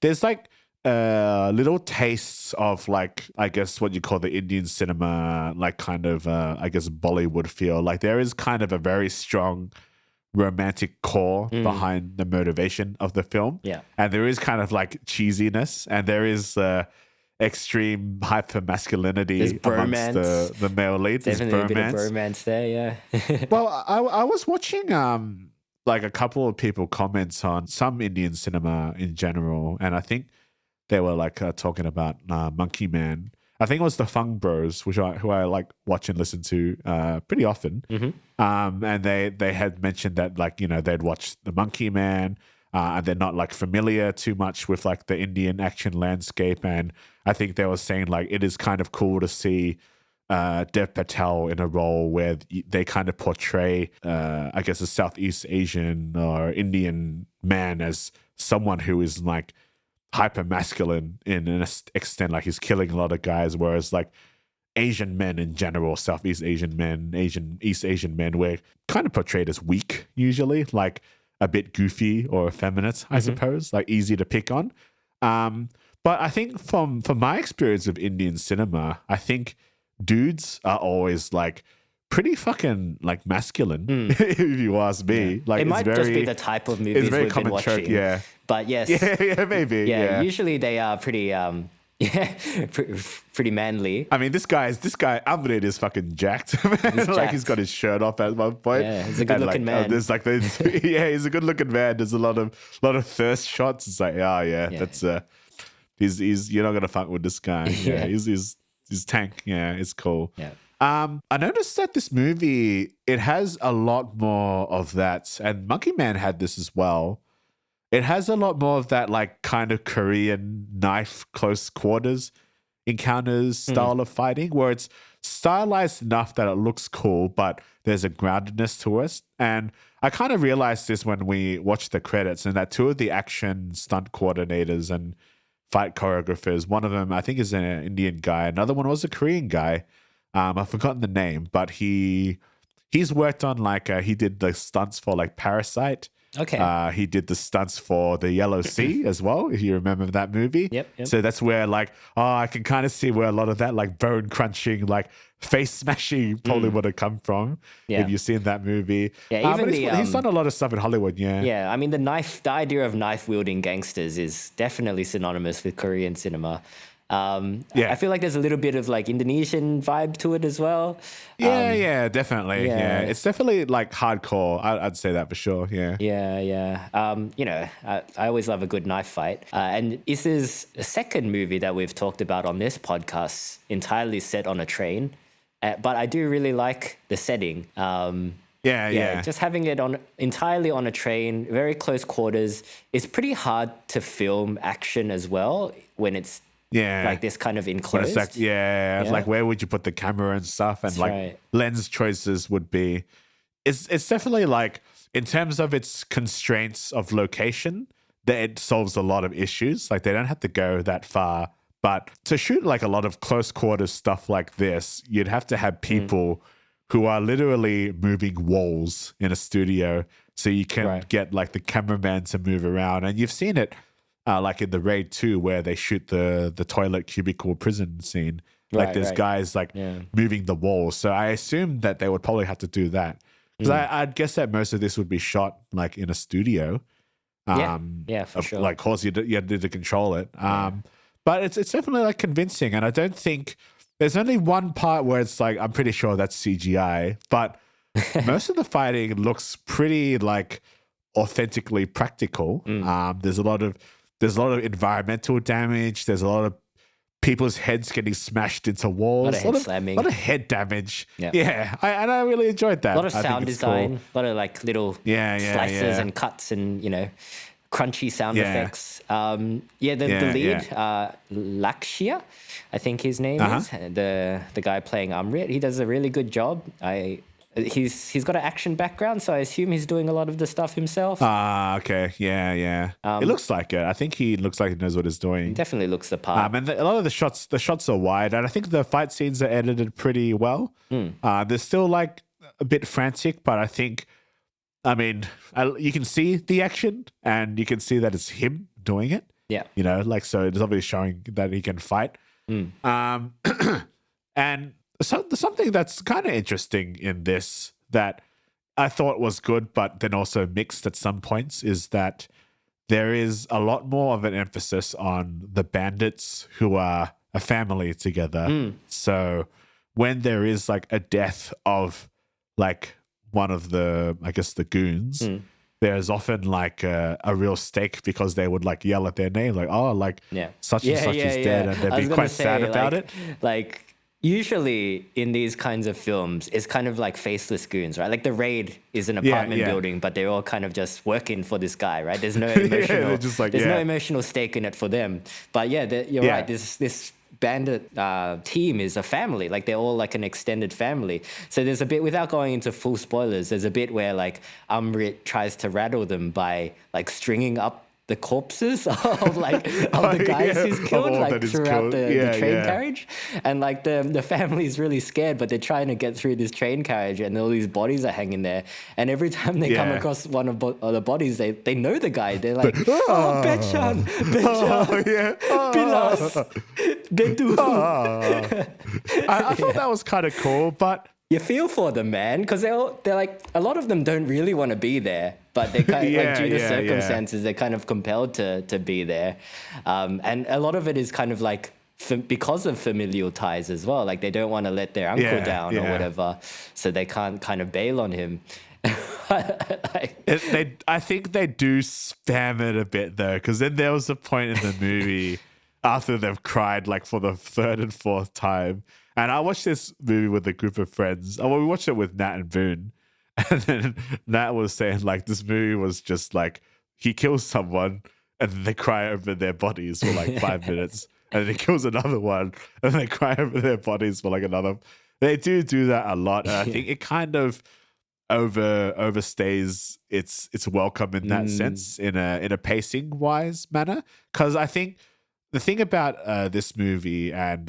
S1: there's like little tastes of like, I guess what you call the Indian cinema, like kind of, I guess, Bollywood feel. Like there is kind of a very strong romantic core behind the motivation of the film.
S2: Yeah.
S1: And there is kind of like cheesiness, and there is extreme hyper masculinity amongst the male leads.
S2: Definitely a bit of bromance there, yeah.
S1: Well, I was watching like a couple of people comments on some Indian cinema in general, and I think they were like talking about Monkey Man. I think it was the Fung Bros, who I like watch and listen to pretty often. And they had mentioned that, like, you know, they'd watched the Monkey Man, and they're not like familiar too much with like the Indian action landscape. And I think they were saying like it is kind of cool to see Dev Patel in a role where they kind of portray, I guess, a Southeast Asian or Indian man as someone who is like hyper masculine in an extent, like he's killing a lot of guys, whereas like Asian men in general, Southeast Asian men, East Asian men, were kind of portrayed as weak usually, like a bit goofy or effeminate, I suppose, like easy to pick on. But I think from my experience of Indian cinema, I think dudes are always like pretty fucking like masculine, if you ask me.
S2: Yeah.
S1: Like
S2: it might just be the type of movies we've been watching.
S1: Trope, yeah.
S2: But yes.
S1: Yeah, maybe. Yeah.
S2: Usually they are pretty pretty manly.
S1: I mean, this guy Amrit is fucking jacked. Like he's got his shirt off at one point.
S2: Yeah, he's a good looking man.
S1: There's like this, yeah, he's a good looking man. There's a lot of thirst shots. It's like, that's he's you're not gonna fuck with this guy. Yeah, he's tank. Yeah, it's cool.
S2: Yeah.
S1: I noticed that this movie, it has a lot more of that, and Monkey Man had this as well. It has a lot more of that like kind of Korean knife close quarters encounters style of fighting, where it's stylized enough that it looks cool, but there's a groundedness to it. And I kind of realized this when we watched the credits, and that two of the action stunt coordinators and fight choreographers, one of them I think is an Indian guy, another one was a Korean guy. I've forgotten the name, but he's worked on like he did the stunts for like Parasite.
S2: Okay.
S1: He did the stunts for The Yellow Sea as well, if you remember that movie.
S2: Yep.
S1: So that's where like, I can kind of see where a lot of that like bone crunching, like face smashing probably would have come from if you've seen that movie.
S2: Yeah, even
S1: he's done a lot of stuff in Hollywood, yeah.
S2: Yeah, I mean the idea of knife wielding gangsters is definitely synonymous with Korean cinema. I feel like there's a little bit of like Indonesian vibe to it as well.
S1: Yeah, definitely. Yeah, it's definitely like hardcore. I'd say that for sure. Yeah.
S2: You know, I always love a good knife fight. And this is the second movie that we've talked about on this podcast entirely set on a train. But I do really like the setting. Just having it entirely on a train, very close quarters. It's pretty hard to film action as well when it's like this kind of enclosed.
S1: It's like where would you put the camera and stuff, and lens choices would be. It's definitely like in terms of its constraints of location, that it solves a lot of issues. Like they don't have to go that far, but to shoot like a lot of close quarters stuff like this, you'd have to have people who are literally moving walls in a studio, so you can get like the cameraman to move around, and you've seen it. Like in the Raid 2 where they shoot the toilet cubicle prison scene. Like there's guys like moving the walls. So I assume that they would probably have to do that. Because I'd guess that most of this would be shot like in a studio.
S2: For sure.
S1: Like, of course, you had to control it. But it's definitely like convincing. And I don't think there's only one part where it's like, I'm pretty sure that's CGI. But most of the fighting looks pretty like authentically practical. There's a lot of environmental damage. There's a lot of people's heads getting smashed into walls.
S2: A lot of head slamming.
S1: A lot of head damage.
S2: Yeah.
S1: I really enjoyed that.
S2: A lot of sound design. A lot of like little slices and cuts and, crunchy sound effects. The lead, Lakshya, I think his name is, the guy playing Amrit. He does a really good job. He's got an action background, so I assume he's doing a lot of the stuff himself.
S1: Okay. Yeah. It looks like it. I think he looks like he knows what he's doing.
S2: He definitely looks the part.
S1: And a lot of the shots are wide, and I think the fight scenes are edited pretty well. They're still like a bit frantic, but I think, you can see the action, and you can see that it's him doing it.
S2: Yeah.
S1: So it's obviously showing that he can fight. And so something that's kind of interesting in this that I thought was good, but then also mixed at some points, is that there is a lot more of an emphasis on the bandits who are a family together. So when there is like a death of like one of the goons, there's often like a real stake, because they would like yell at their name, like, such and such is dead, and they'd be quite sad about it.
S2: Like, usually in these kinds of films, it's kind of like faceless goons, right? Like The Raid is an apartment building, but they're all kind of just working for this guy, right? There's no emotional, no emotional stake in it for them. But you're right. This bandit team is a family. Like, they're all like an extended family. So there's a bit, without going into full spoilers, there's a bit where like Amrit tries to rattle them by like stringing up the corpses of the guys he's killed, like throughout the train carriage, and like the family is really scared, but they're trying to get through this train carriage, and all these bodies are hanging there. And every time they come across one of the bodies, they know the guy. They're like, Bechan, Pilas, Bedu.
S1: I thought that was kind of cool, but
S2: you feel for them, man, because they're like, a lot of them don't really want to be there, but they're kind of due to circumstances, they're kind of compelled to be there. And a lot of it is kind of like because of familial ties as well. Like, they don't want to let their uncle down or whatever, so they can't kind of bail on him.
S1: I think they do spam it a bit though, because then there was a point in the movie after they've cried like for the third and fourth time. And I watched this movie with a group of friends. Well, we watched it with Nat and Boone. And then Nat was saying like this movie was just like, he kills someone and then they cry over their bodies for like 5 minutes. And then he kills another one and they cry over their bodies for like another. They do that a lot. And I think it kind of overstays its welcome in that sense, in a pacing wise manner. Because I think the thing about this movie, and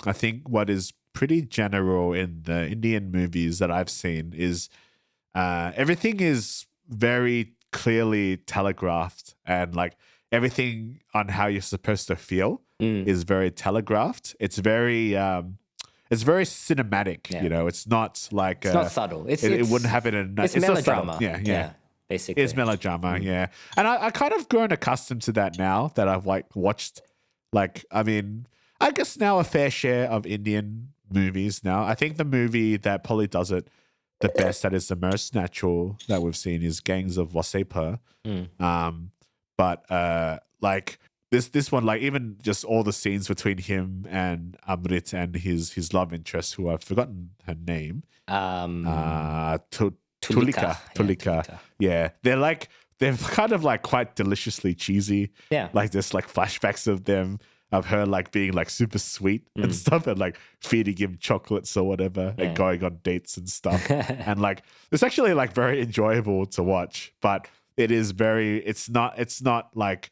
S1: I think what is pretty general in the Indian movies that I've seen, is everything is very clearly telegraphed, and like everything on how you're supposed to feel is very telegraphed. It's very cinematic, It's not like
S2: it's not subtle. It
S1: wouldn't happen in
S2: it's melodrama.
S1: Yeah.
S2: Basically,
S1: it's melodrama. Yeah, and I kind of grown accustomed to that now that I've like watched. Like, I guess now a fair share of Indian movies now. I think the movie that probably does it the best, that is the most natural that we've seen, is Gangs of Wasseypur. But like this one, like even just all the scenes between him and Amrit and his love interest, who I've forgotten her name. Tulika. Yeah. They're kind of like quite deliciously cheesy.
S2: Yeah.
S1: Like there's like flashbacks of her like being like super sweet and stuff, and like feeding him chocolates or whatever and going on dates and stuff. And like it's actually like very enjoyable to watch, but it's not like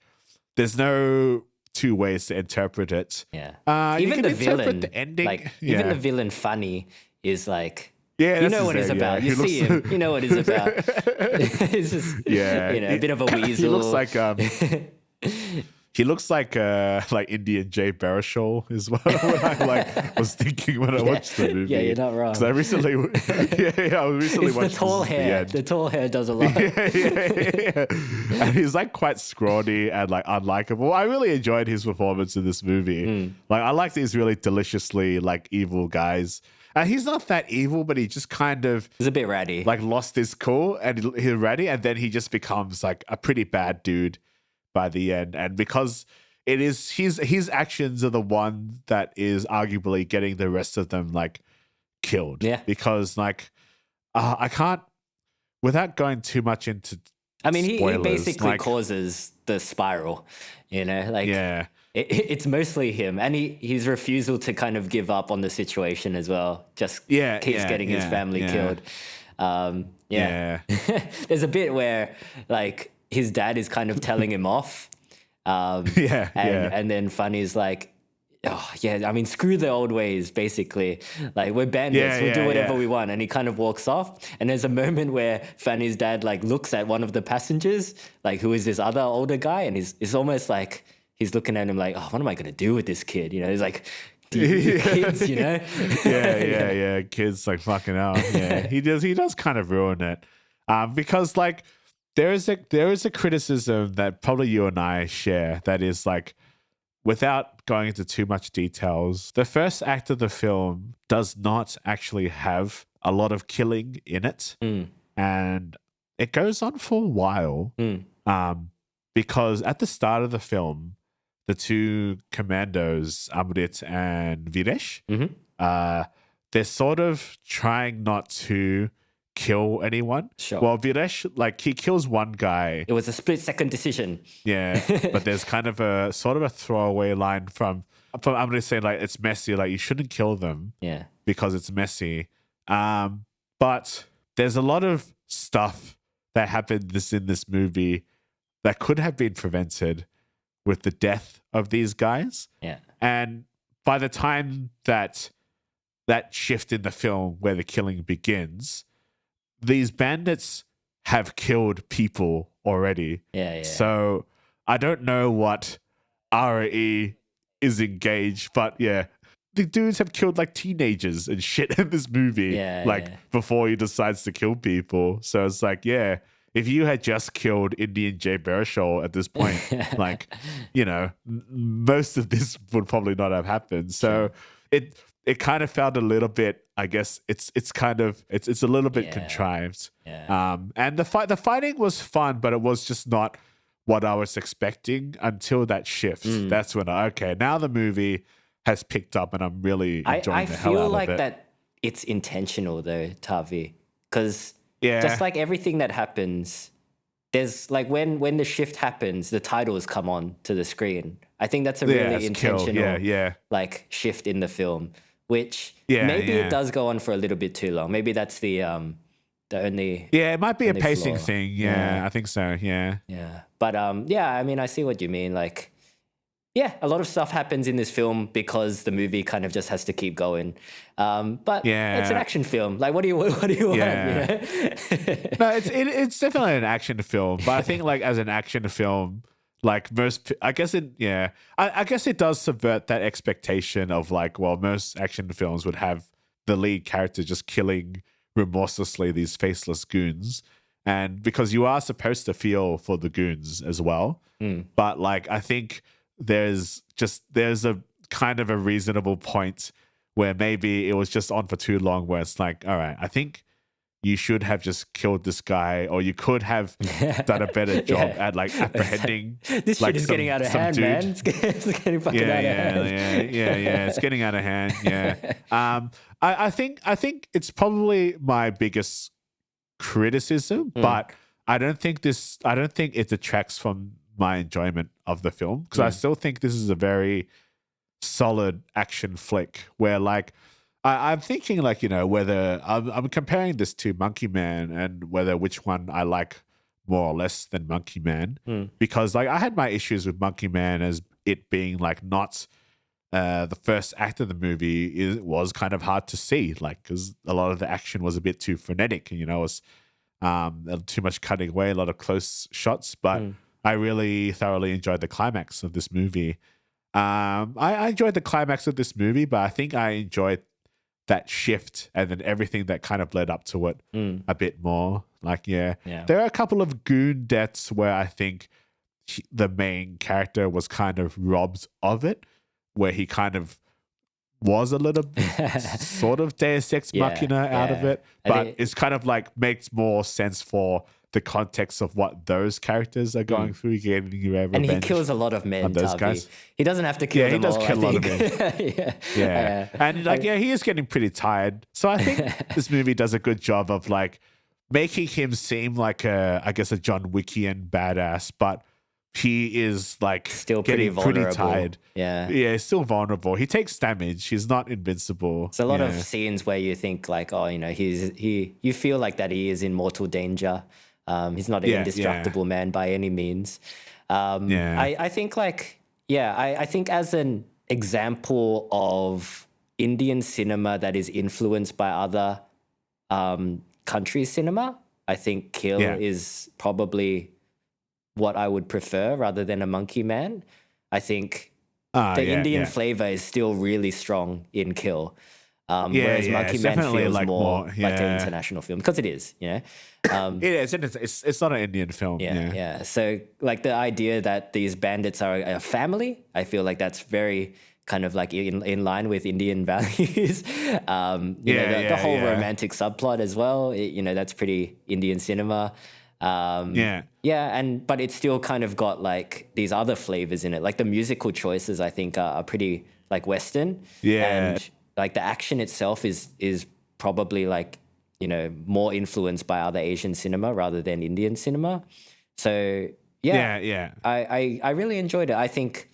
S1: there's no two ways to interpret it.
S2: Yeah. Even the villain,
S1: the ending,
S2: even the villain Funny is like,
S1: yeah,
S2: you know what he's about. You see him. You know what he's about. It's just, a bit of a weasel.
S1: He looks like Indian Jay Baruchel is what I was thinking when I watched the movie.
S2: Yeah, you're not wrong.
S1: Because I recently, I recently watched
S2: the tall hair. The tall hair does a lot.
S1: Yeah. And he's like quite scrawny and like unlikable. I really enjoyed his performance in this movie. Like I like these really deliciously like evil guys. he's not that evil, but he just kind of
S2: He's a bit ratty.
S1: like lost his cool and he's ratty, and then he just becomes like a pretty bad dude by the end. And because it is his actions are the one that is arguably getting the rest of them like killed.
S2: Yeah.
S1: Because like I can't, without going too much into
S2: I mean, he
S1: spoilers,
S2: basically
S1: like,
S2: causes the spiral, you know, like
S1: yeah.
S2: it's mostly him, and his refusal to kind of give up on the situation as well just keeps getting his family killed. There's a bit where like his dad is kind of telling him off, and then Funny's like, oh yeah, I mean, screw the old ways, basically. Like, we're bandits, we'll do whatever we want. And he kind of walks off. And there's a moment where Fanny's dad like looks at one of the passengers, like, who is this other older guy, and it's almost like he's looking at him like, oh, what am I gonna do with this kid? You know, he's like, kids, you know?
S1: Kids like fucking hell. Yeah. He does kind of ruin it. Because like there is a criticism that probably you and I share that is like, without going into too much details, the first act of the film does not actually have a lot of killing in it. And it goes on for a while. Because at the start of the film, the two commandos, Amrit and Videsh, they're sort of trying not to kill anyone.
S2: Sure.
S1: Well, Videsh, like, he kills one guy.
S2: It was a split-second decision.
S1: Yeah, but there's kind of a sort of a throwaway line from Amrit saying like, it's messy, like you shouldn't kill them.
S2: Yeah.
S1: Because it's messy. But there's a lot of stuff that happened in this movie that could have been prevented with the death of these guys.
S2: Yeah.
S1: And by the time that shift in the film where the killing begins, these bandits have killed people already.
S2: Yeah.
S1: So I don't know what RE is engaged, but yeah, the dudes have killed like teenagers and shit in this movie. Before he decides to kill people. So it's like, yeah, if you had just killed Indian Jay Baruchel at this point, like, you know, most of this would probably not have happened. So it kind of felt a little bit, I guess it's a little bit contrived. And the fighting was fun, but it was just not what I was expecting until that shift. That's when now the movie has picked up and I'm really enjoying the hell out of it. I feel like
S2: that it's intentional though, Tavi, because just like everything that happens, there's like when the shift happens, the titles come on to the screen. I think that's a really intentional like shift in the film, which maybe it does go on for a little bit too long. Maybe that's the only
S1: it might be a pacing
S2: flaw.
S1: thing. I think so. Yeah.
S2: But I mean, I see what you mean. Like, a lot of stuff happens in this film because the movie kind of just has to keep going. But it's an action film. Like, what do you want? You know?
S1: No, it's definitely an action film. But I think like as an action film, like I guess it does subvert that expectation of like, well, most action films would have the lead character just killing remorselessly these faceless goons. And because you are supposed to feel for the goons as well. But like, I think there's a kind of a reasonable point where maybe it was just on for too long where it's like, all right, I think you should have just killed this guy, or you could have done a better job at like apprehending.
S2: This shit is getting out of hand, dude. Man. It's getting fucking out of hand.
S1: Yeah. It's getting out of hand. Yeah. I think it's probably my biggest criticism, but I don't think it detracts from my enjoyment of the film, because I still think this is a very solid action flick where like I'm thinking like, you know, whether I'm comparing this to Monkey Man and whether which one I like more or less than Monkey Man, because like I had my issues with Monkey Man as it being like not the first act of the movie. It was kind of hard to see, like, because a lot of the action was a bit too frenetic, and you know, it was too much cutting away, a lot of close shots, but I really thoroughly enjoyed the climax of this movie. I enjoyed the climax of this movie, but I think I enjoyed that shift and then everything that kind of led up to it a bit more. Like, there are a couple of goon deaths where I think the main character was kind of robbed of it, where he kind of was a little sort of Deus Ex Machina out of it, but it's kind of like makes more sense for the context of what those characters are going through, getting revenge.
S2: And he kills a lot of men,
S1: those
S2: Tavi.
S1: Guys.
S2: He doesn't have to kill them all,
S1: he does kill a lot of
S2: men.
S1: And like, he is getting pretty tired. So I think this movie does a good job of like making him seem like I guess a John Wickian badass, but he is like
S2: still
S1: getting pretty tired.
S2: Yeah,
S1: he's still vulnerable. He takes damage. He's not invincible.
S2: It's a lot of scenes where you think like, oh, you know, you feel like that he is in mortal danger. He's not an indestructible man by any means. I think like, I think as an example of Indian cinema that is influenced by other countries' cinema, I think Kill is probably what I would prefer rather than a Monkey Man. I think the Indian flavor is still really strong in Kill. Whereas Monkey Man feels more like an international film, because it is, you know.
S1: It is. It's not an Indian film.
S2: Yeah. So like the idea that these bandits are a family, I feel like that's very kind of like in line with Indian values. The whole romantic subplot as well. That's pretty Indian cinema. But it's still kind of got like these other flavors in it. Like the musical choices, I think, are pretty like Western. And like the action itself is probably like, more influenced by other Asian cinema rather than Indian cinema. So I really enjoyed it. I think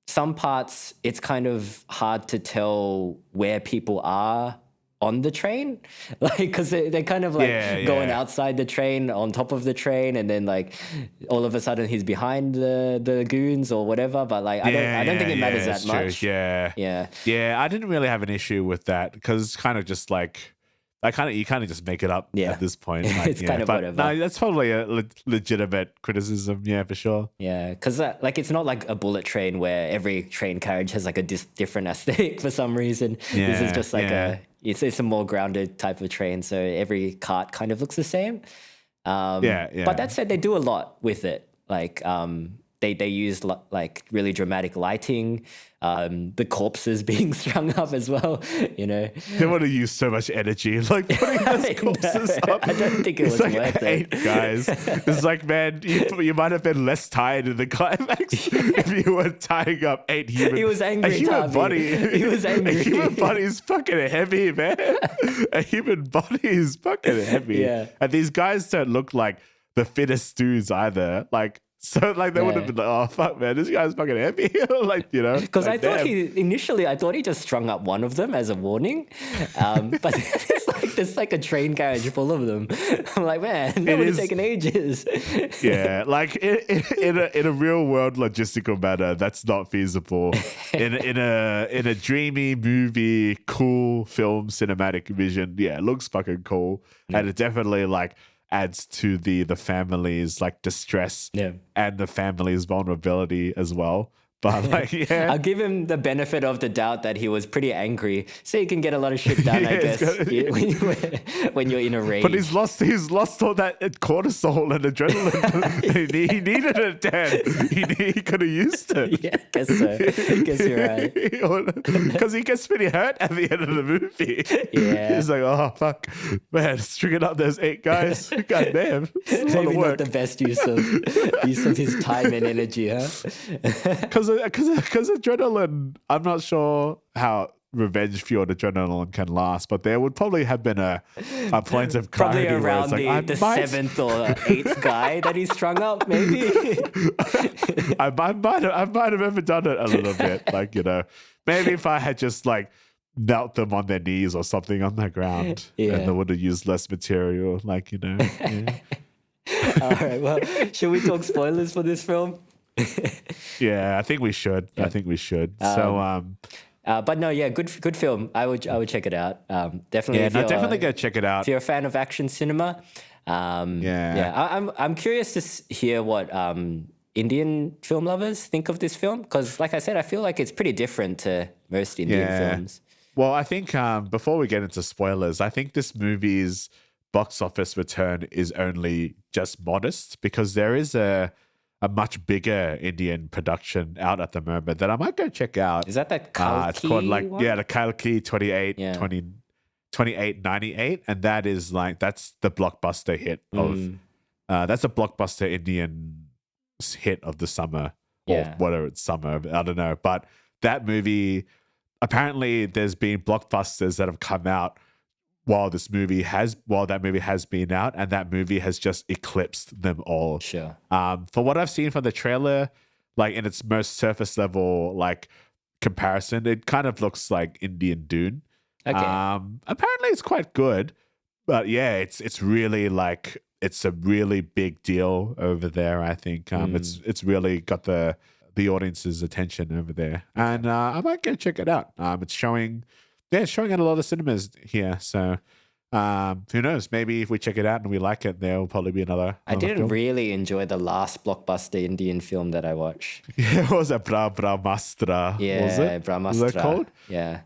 S2: some parts it's kind of hard to tell where people are on the train, like because they're kind of like going outside the train, on top of the train, and then like all of a sudden he's behind the goons or whatever. But like I don't think it matters that much.
S1: True. Yeah. I didn't really have an issue with that because it's kind of just like you kind of just make it up at this point. Like,
S2: it's kind of whatever.
S1: No, that's probably a legitimate criticism. Yeah, for sure.
S2: Yeah, because like it's not like a bullet train where every train carriage has like a different aesthetic for some reason. This is just like it's a more grounded type of train, so every cart kind of looks the same. But that said, they do a lot with it. Like they use like really dramatic lighting. The corpses being strung up as well,
S1: They want to use so much energy, like putting those corpses up.
S2: I don't think it was
S1: like
S2: worth
S1: 8
S2: it.
S1: guys. It's like, man, you might have been less tired in the climax if you were tying up 8 humans.
S2: He was angry,
S1: A human body.
S2: He was angry.
S1: A human body is fucking heavy, man. A human body is fucking heavy.
S2: Yeah.
S1: And these guys don't look like the fittest dudes either. Like, so like they would have been like, oh fuck, man, this guy's fucking heavy. Like,
S2: Because
S1: like,
S2: I thought I thought he just strung up one of them as a warning, but there's like a train carriage full of them. I'm like, man, that would have taken ages.
S1: Yeah, like in a real world logistical matter, that's not feasible. In a dreamy movie, cool film cinematic vision, it looks fucking cool, and it definitely like adds to the family's like distress and the family's vulnerability as well. But like,
S2: I'll give him the benefit of the doubt that he was pretty angry, so you can get a lot of shit done. I guess when you're in a rage.
S1: But he's lost all that cortisol and adrenaline. he needed it, Dan. He could have used it.
S2: Yeah, I guess so. I guess you're right.
S1: Because he gets pretty hurt at the end of the movie.
S2: Yeah,
S1: he's like, oh fuck, man, stringing up those 8 guys. God damn,
S2: maybe not the best use of his time and energy, huh?
S1: Because adrenaline, I'm not sure how revenge-fueled adrenaline can last, but there would probably have been a point of clarity
S2: probably around the 7th or 8th guy that he strung up, maybe.
S1: I might have ever done it a little bit, like, maybe if I had just like knelt them on their knees or something on the ground, and they would have used less material, like,
S2: All right, well, should we talk spoilers for this film?
S1: I think we should. I think we should.
S2: But no, good film. I would check it out. Definitely.
S1: Definitely go check it out.
S2: If you're a fan of action cinema, I'm curious to hear what Indian film lovers think of this film, because, like I said, I feel like it's pretty different to most Indian films.
S1: Well, I think before we get into spoilers, I think this movie's box office return is only just modest, because there is a a much bigger Indian production out at the moment that I might go check out.
S2: Is that Kalki
S1: it's called like,
S2: one?
S1: the Kalki 28,
S2: Yeah.
S1: 2898. And that's the blockbuster hit of, that's a blockbuster Indian hit of the summer or whatever it's summer. I don't know. But that movie, apparently there's been blockbusters that have come out while that movie has been out, and that movie has just eclipsed them all.
S2: Sure.
S1: For what I've seen from the trailer, like in its most surface level like comparison, it kind of looks like Indian Dune.
S2: Okay.
S1: Apparently it's quite good, but yeah, it's really like it's a really big deal over there. I think it's really got the audience's attention over there, and I might go check it out. It's showing at a lot of cinemas here, so who knows? Maybe if we check it out and we like it, there will probably be another.
S2: I didn't
S1: film.
S2: really enjoy the last blockbuster Indian film that I watched.
S1: Yeah, what was that? Brahmastra?
S2: Yeah,
S1: was it?
S2: Brahmastra.
S1: Was that called?
S2: Yeah.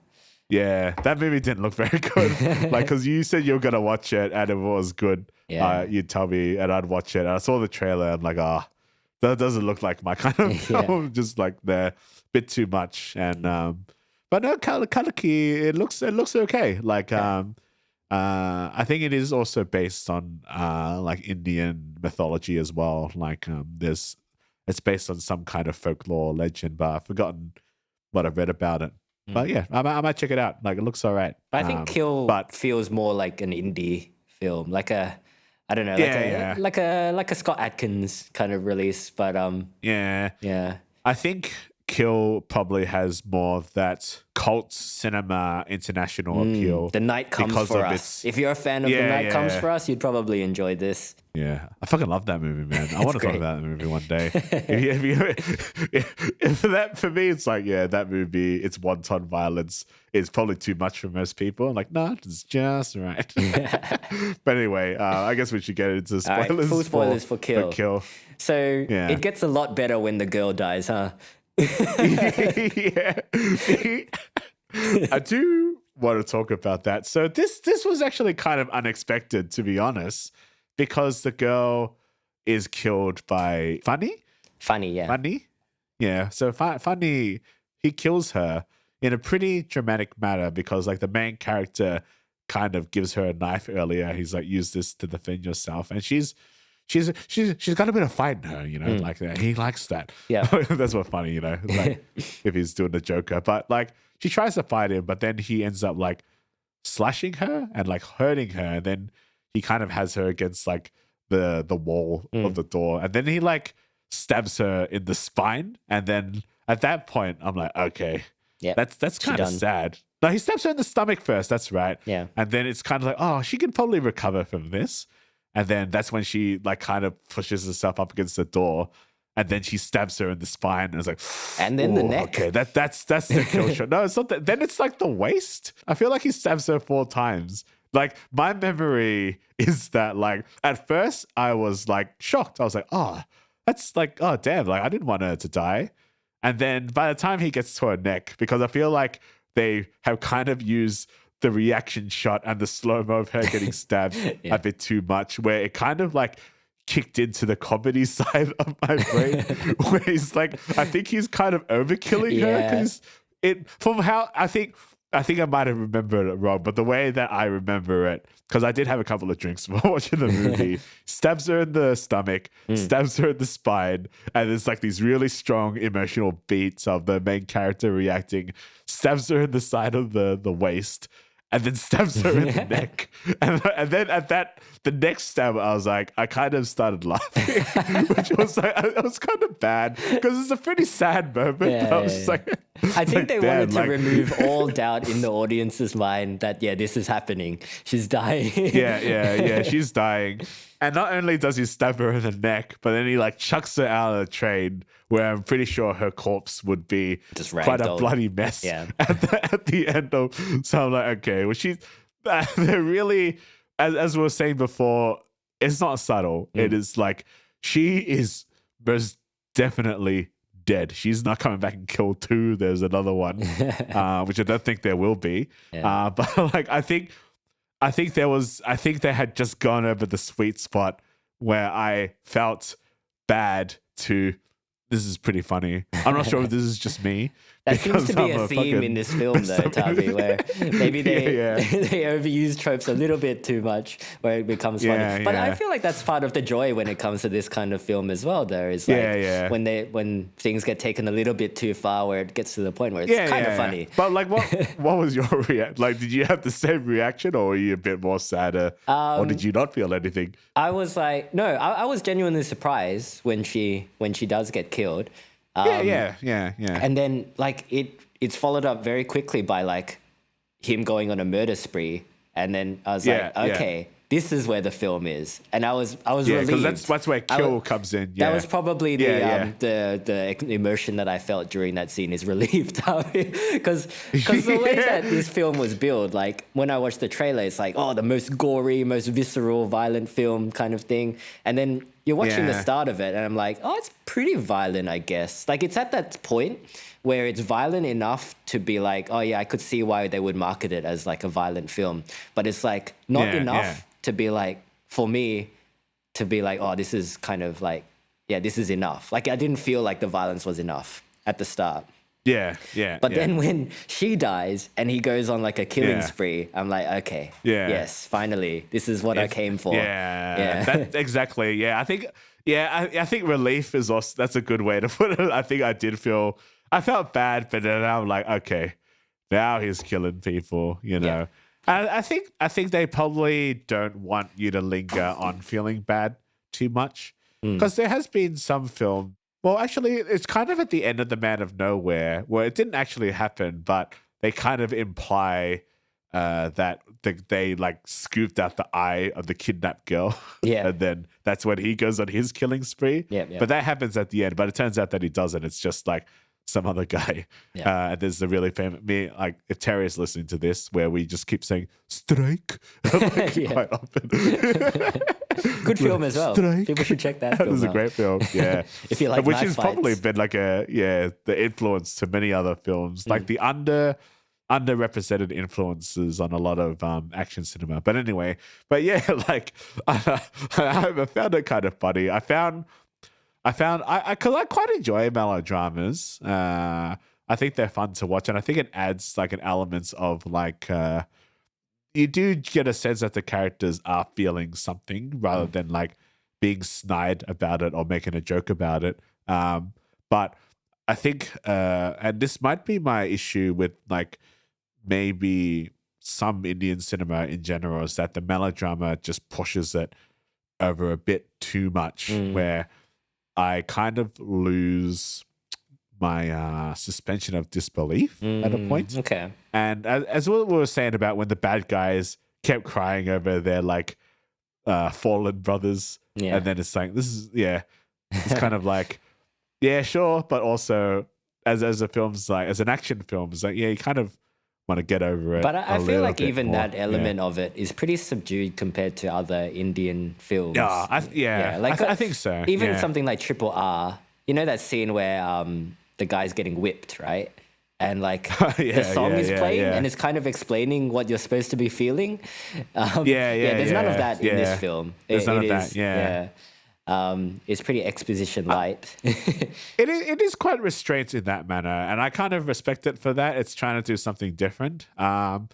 S1: Yeah, that movie didn't look very good. Like, because you said you were gonna watch it, and if it was good, you'd tell me, and I'd watch it. And I saw the trailer, and I'm like, that doesn't look like my kind of film. Just like they're a bit too much. And but no, Kalki, it looks okay. Like, I think it is also based on like Indian mythology as well. Like, it's based on some kind of folklore legend, but I've forgotten what I've read about it. But yeah, I might check it out. Like, it looks all right.
S2: I think Kill feels more like an indie film, like a, I don't know, like a Scott Adkins kind of release. But yeah,
S1: I think Kill probably has more of that cult cinema international appeal.
S2: The Night Comes for Us. If you're a fan of The Night Comes for Us, you'd probably enjoy this.
S1: Yeah, I fucking love that movie, man. I want to talk about that movie one day. if that for me, it's like, that movie, it's wanton violence. It's probably too much for most people. I'm like, no, it's just right. But anyway, I guess we should get into spoilers.
S2: Right, full spoilers for Kill. So it gets a lot better when the girl dies, huh?
S1: Yeah. I do want to talk about that. So this was actually kind of unexpected, to be honest, because the girl is killed by Funny. Yeah. So Funny, he kills her in a pretty dramatic manner because like the main character kind of gives her a knife earlier. He's like, use this to defend yourself, and she's got a bit of fight in her, like that. He likes that.
S2: Yeah.
S1: That's what Funny, like if he's doing the Joker. But like she tries to fight him, but then he ends up like slashing her and like hurting her. And then he kind of has her against like the wall of the door. And then he like stabs her in the spine. And then at that point, I'm like, okay, that's kind of sad. No, he stabs her in the stomach first. That's right.
S2: Yeah.
S1: And then it's kind of like, oh, she can probably recover from this. And then that's when she like kind of pushes herself up against the door, and then she stabs her in the spine, and it's like,
S2: and then the neck.
S1: Okay, that's the kill shot. No, it's not that. Then it's like the waist. I feel like he stabs her 4 times. Like my memory is that like at first I was like shocked. I was like, oh, that's like, oh damn, like I didn't want her to die. And then by the time he gets to her neck, because I feel like they have kind of used the reaction shot and the slow-mo of her getting stabbed a bit too much, where it kind of like kicked into the comedy side of my brain, where he's like, I think he's kind of overkilling her, because from how I think I might have remembered it wrong, but the way that I remember it, because I did have a couple of drinks while watching the movie, stabs her in the stomach, stabs her in the spine, and there's like these really strong emotional beats of the main character reacting, stabs her in the side of the waist, and then stabs her in the neck. And then at the next stab, I was like, I kind of started laughing, which was like, it was kind of bad because it's a pretty sad moment. I was just like,
S2: I think they wanted to remove all doubt in the audience's mind that, this is happening. She's dying.
S1: Yeah, she's dying. And not only does he stab her in the neck, but then he like chucks her out of the train, where I'm pretty sure her corpse would be
S2: just
S1: quite a bloody mess at the end of. So I'm like, okay, well, they're really, as we were saying before, it's not subtle. It is like, she is most definitely dead. She's not coming back in Kill 2. There's another one, which I don't think there will be. But like, I think they had just gone over the sweet spot where I felt bad to, this is pretty funny. I'm not sure if this is just me.
S2: That seems to be
S1: I'm
S2: a theme in this film, though, Tavi, where maybe they they overuse tropes a little bit too much, where it becomes funny. But I feel like that's part of the joy when it comes to this kind of film as well. There is like when things get taken a little bit too far, where it gets to the point where it's kind of funny.
S1: But like, what was your reaction? Like, did you have the same reaction, or were you a bit more sadder, or did you not feel anything?
S2: I was like, no, I was genuinely surprised when she does get killed.
S1: Yeah.
S2: And then like it's followed up very quickly by like him going on a murder spree, and then I was like, okay, this is where the film is, and I was relieved.
S1: Because that's where kill comes in.
S2: That was probably the emotion that I felt during that scene is relieved, because the way that this film was built, like when I watched the trailer, it's like, oh, the most gory, most visceral, violent film kind of thing, and then you're watching the start of it, and I'm like, oh, it's pretty violent, I guess. Like, it's at that point where it's violent enough to be like, oh, yeah, I could see why they would market it as, like, a violent film. But it's, like, not enough to be, like, for me, to be like, oh, this is kind of, like, yeah, this is enough. Like, I didn't feel like the violence was enough at the start. But then when she dies and he goes on like a killing spree, I'm like, okay, yes, finally, this is what I came for.
S1: Exactly. Yeah, I think relief is also, that's a good way to put it. I think I felt bad, but then I'm like, okay, now he's killing people, you know. And I think they probably don't want you to linger on feeling bad too much, because there has been some film. Well, actually, it's kind of at the end of The Man of Nowhere, where it didn't actually happen, but they kind of imply that they like scooped out the eye of the kidnapped girl. And then that's when he goes on his killing spree. But that happens at the end, but it turns out that he doesn't. It's just like some other guy. And there's the really famous, like if Terry is listening to this, where we just keep saying strike quite often.
S2: Good film as well.
S1: Strike.
S2: People should check that film
S1: out. It was a great film, yeah.
S2: If you like
S1: which
S2: knife
S1: has
S2: fights.
S1: Probably been like the influence to many other films, like the underrepresented influences on a lot of action cinema. But anyway, like I found it kind of funny. I found because I quite enjoy melodramas. I think they're fun to watch, and I think it adds like an element of like you do get a sense that the characters are feeling something rather than like being snide about it or making a joke about it. But I think, and this might be my issue with like maybe some Indian cinema in general, is that the melodrama just pushes it over a bit too much, where I kind of lose my suspension of disbelief at a point.
S2: Okay.
S1: And as what we were saying about when the bad guys kept crying over their like fallen brothers, and then it's like, it's kind of like, yeah, sure, but also as a film's like, as an action film, it's like, yeah, you kind of want to get over it.
S2: But I feel like even more, that element of it is pretty subdued compared to other Indian films.
S1: I think so.
S2: Even something like Triple R, you know that scene where the guy's getting whipped, right? And like the song is playing and it's kind of explaining what you're supposed to be feeling. There's none of that in this film.
S1: There's none of that,
S2: it's pretty exposition light.
S1: It is quite restrained in that manner, and I kind of respect it for that. It's trying to do something different. I'm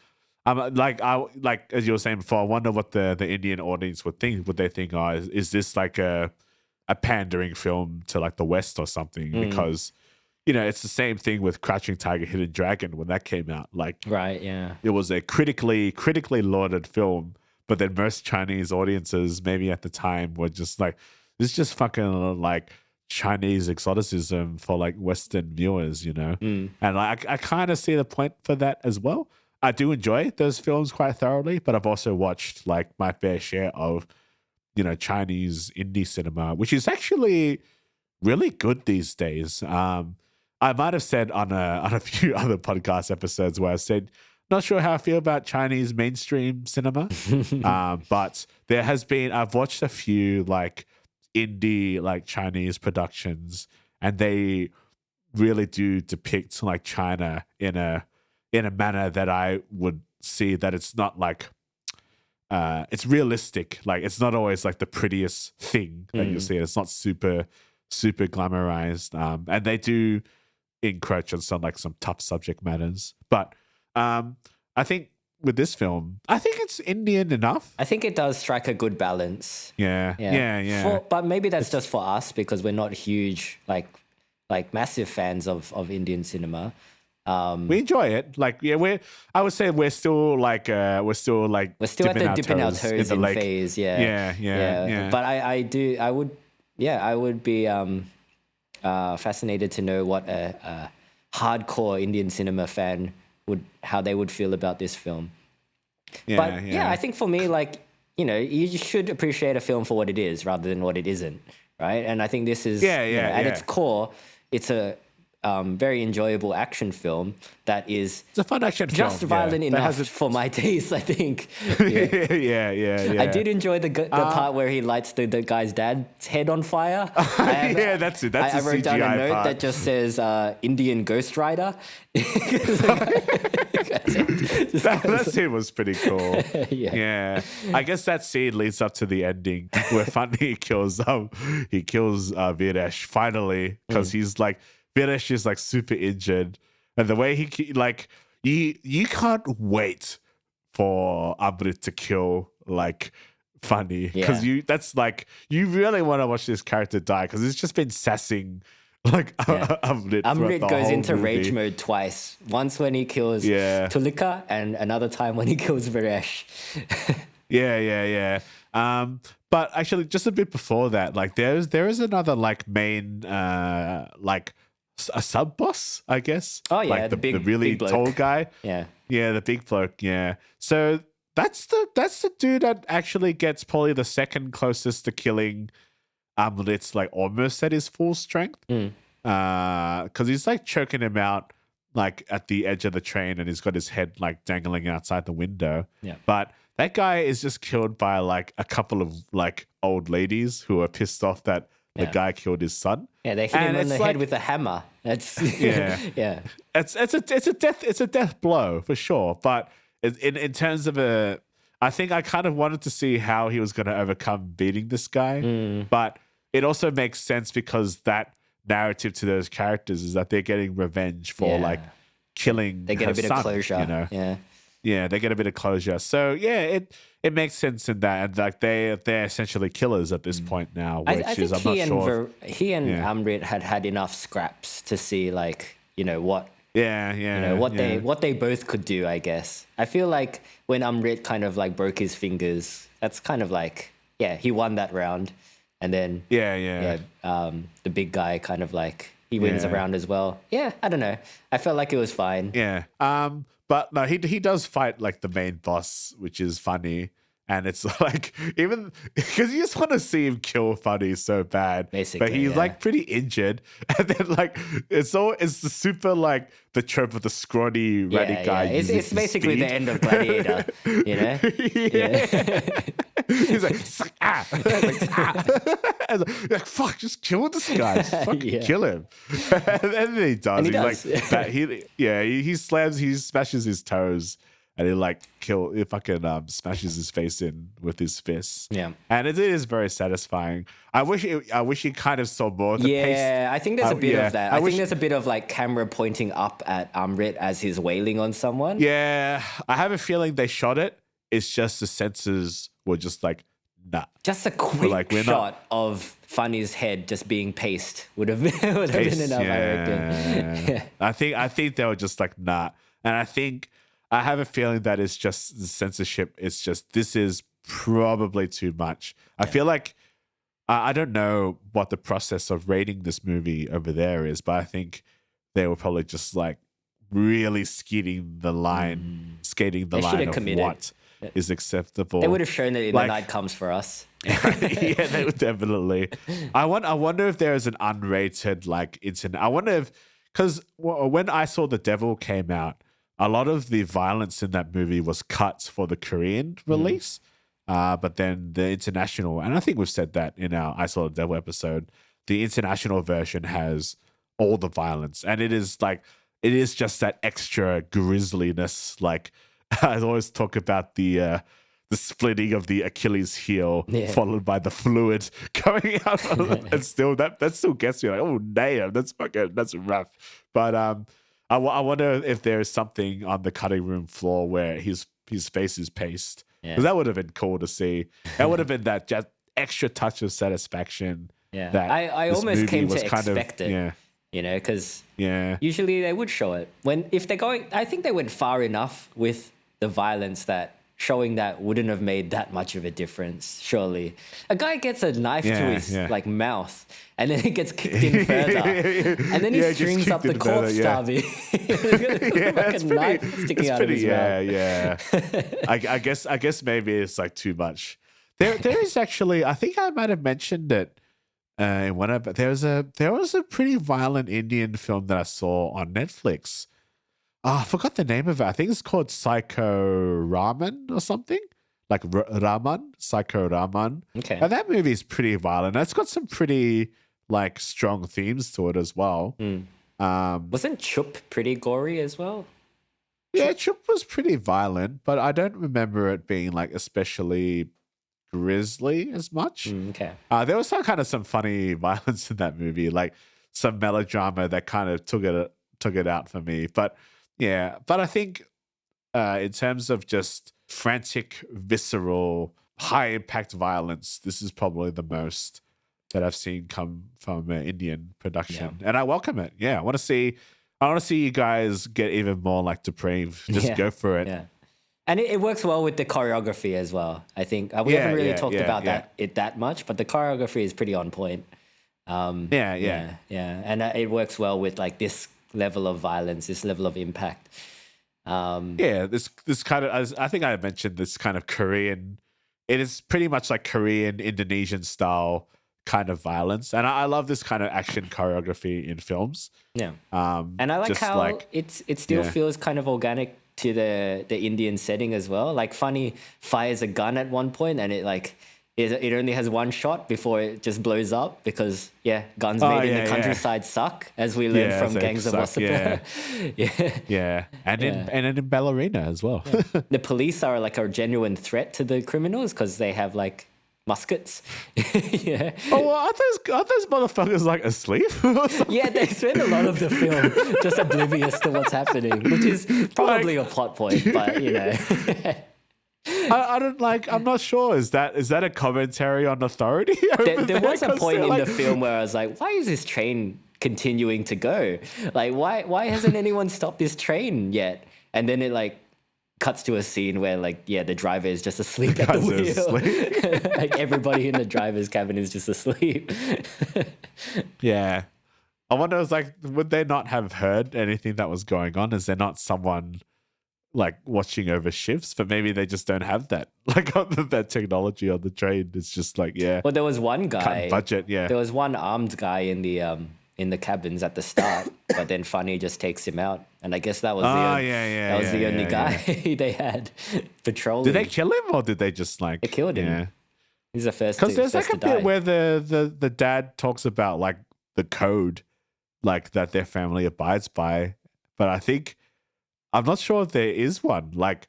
S1: like as you were saying before, I wonder what the Indian audience would think. Would they think, oh, is this like a pandering film to like the West or something? Because you know, it's the same thing with Crouching Tiger, Hidden Dragon when that came out. Like, it was a critically lauded film, but then most Chinese audiences, maybe at the time, were just like, this is just fucking like Chinese exoticism for like Western viewers, you know? And like, I kind of see the point for that as well. I do enjoy those films quite thoroughly, but I've also watched like my fair share of, you know, Chinese indie cinema, which is actually really good these days. I might have said on a few other podcast episodes where I said, not sure how I feel about Chinese mainstream cinema, but there has been, I've watched a few like indie like Chinese productions, and they really do depict like China in a manner that I would see that it's not like it's realistic. Like, it's not always like the prettiest thing that you'll see. It's not super super glamorized, and they do encroach on some tough subject matters. But I think with this film, I think it's Indian enough.
S2: I think it does strike a good balance.
S1: Yeah.
S2: But maybe that's just for us because we're not huge, like massive fans of Indian cinema.
S1: We enjoy it. I would say we're still dipping
S2: our toes in phase.
S1: Yeah.
S2: But I would be fascinated to know what a hardcore Indian cinema fan how they would feel about this film. I think for me, you should appreciate a film for what it is rather than what it isn't, right? And I think this is at its core, it's a very enjoyable action film that is
S1: it's a fun action film.
S2: Just violent enough for my taste, I think. Yeah. I did enjoy the part where he lights the guy's dad's head on fire.
S1: That's it. That's
S2: I wrote down a note that just says Indian Ghost Rider.
S1: That scene was pretty cool. Yeah. I guess that scene leads up to the ending where Funny kills Viresh finally because he's like Viresh is like super injured, and the way you can't wait for Amrit to kill Funny because you really want to watch this character die because it's just been sassing Amrit.
S2: Amrit goes into rage mode twice. Once when he kills Tulika, and another time when he kills Viresh.
S1: Yeah. But actually, just a bit before that, there is another main a sub boss, I guess.
S2: Oh yeah, the
S1: really
S2: big
S1: tall guy.
S2: Yeah,
S1: the big bloke. Yeah. So that's the dude that actually gets probably the second closest to killing Amrit's almost at his full strength. Because he's choking him out at the edge of the train, and he's got his head dangling outside the window.
S2: Yeah.
S1: But that guy is just killed by a couple of old ladies who are pissed off that the guy killed his son.
S2: Yeah, they hit him on the head with a hammer. That's
S1: yeah. It's a death blow for sure. But in terms of I think I kind of wanted to see how he was going to overcome beating this guy. But it also makes sense because that narrative to those characters is that they're getting revenge for killing.
S2: They get a bit of closure.
S1: Yeah, they get a bit of closure. So it makes sense in that, and they're essentially killers at this point now. Which
S2: I think
S1: I'm not sure.
S2: He and Amrit had enough scraps to see what what they both could do. I guess I feel like when Amrit kind of broke his fingers, that's kind of he won that round, and then the big guy kind of he wins a round as well. Yeah, I don't know. I felt like it was fine.
S1: Yeah. But no, he does fight the main boss, which is Funny. And it's even because you just want to see him kill Funny so bad.
S2: Basically,
S1: but he's pretty injured. And then it's the super the trope of the scrawny ratty guy.
S2: It's basically the end of Gladiator, you know?
S1: He's fuck, just kill this guy. Just fucking kill him. And then he does. He slams, he smashes his toes. And he smashes his face in with his fists.
S2: Yeah,
S1: and it is very satisfying. I wish he kind of saw more of the pace.
S2: I think there's a bit of that. I think there's a bit of camera pointing up at Amrit as he's wailing on someone.
S1: Yeah, I have a feeling they shot it. It's just the sensors were just nah.
S2: Just a quick shot of Funny's head just being paced would have been enough.
S1: Yeah. I reckon. I think they were just nah, and I have a feeling that it's just the censorship. It's just, this is probably too much. I feel like, I don't know what the process of rating this movie over there is, but I think they were probably just really skating the line of what is acceptable.
S2: They would have shown it in The Night Comes for Us.
S1: Yeah, they would definitely. I wonder if there is an unrated internet. I wonder if, because when I Saw the Devil came out, a lot of the violence in that movie was cut for the Korean release, but then the international, and I think we've said that in our I Saw the Devil episode, the international version has all the violence, and it is just that extra grisliness. I always talk about the the splitting of the Achilles heel, followed by the fluid coming out, and still that still gets me like, oh damn, that's rough. But I wonder if there is something on the cutting room floor where his face is pasted, because that would have been cool to see. That would have been that just extra touch of satisfaction.
S2: Yeah,
S1: that
S2: I almost came to expect it.
S1: Yeah.
S2: You know, because usually they would show it if they're going. I think they went far enough with the violence that showing that wouldn't have made that much of a difference. Surely, a guy gets a knife to his like mouth, and then it gets kicked in further, and then he strings up the corpse, Darby. Like a knife sticking out of his mouth.
S1: Yeah. I guess maybe it's like too much. There is actually. I think I might have mentioned it. But there was a pretty violent Indian film that I saw on Netflix. I forgot the name of it. I think it's called Psycho Raman or something, like Raman, Psycho Raman.
S2: Okay,
S1: and that movie is pretty violent. It's got some pretty like strong themes to it as well.
S2: Wasn't Chup pretty gory as well?
S1: Yeah, Chup was pretty violent, but I don't remember it being like especially grisly as much.
S2: Okay.
S1: There was some funny violence in that movie, like some melodrama that kind of took it out for me. But I think in terms of just frantic, visceral, high impact violence, this is probably the most that I've seen come from Indian production, and I welcome it. I want to see you guys get even more like depraved. Just go for it.
S2: Yeah. And it works well with the choreography as well. I think we haven't really talked about that much, but the choreography is pretty on point. And it works well with like this level of violence, this level of impact.
S1: This kind of, I think I mentioned this kind of Korean. It is pretty much like Korean, Indonesian style kind of violence, and I love this kind of action choreography in films.
S2: And I like how it still feels kind of organic to the Indian setting as well. Like Funny fires a gun at one point and it only has one shot before it just blows up because guns made in the countryside suck, as we learned from Gangs of Wasseypur.
S1: And in Ballerina as well.
S2: The police are like a genuine threat to the criminals because they have like muskets.
S1: Aren't those motherfuckers like asleep?
S2: They spend a lot of the film just oblivious to what's happening, which is probably a plot point, but you know.
S1: I'm not sure. Is that a commentary on authority?
S2: There was a point in the film where I was like, why is this train continuing to go? Like, why hasn't anyone stopped this train yet? And then it like cuts to a scene where the driver is just asleep at the wheel. Like everybody in the driver's cabin is just asleep.
S1: I wonder, would they not have heard anything that was going on? Is there not someone like watching over shifts? But maybe they just don't have that, like that technology on the train. It's just like,
S2: Well, there was one guy.
S1: Budget,
S2: There was one armed guy in the cabins at the start, but then Funny just takes him out, and I guess that was the only guy they had patrolling.
S1: Did they kill him or did they just like?
S2: They killed him.
S1: Yeah.
S2: He's the first.
S1: Because there's like a bit where the dad talks about like the code, like that their family abides by, but I'm not sure if there is one. Like,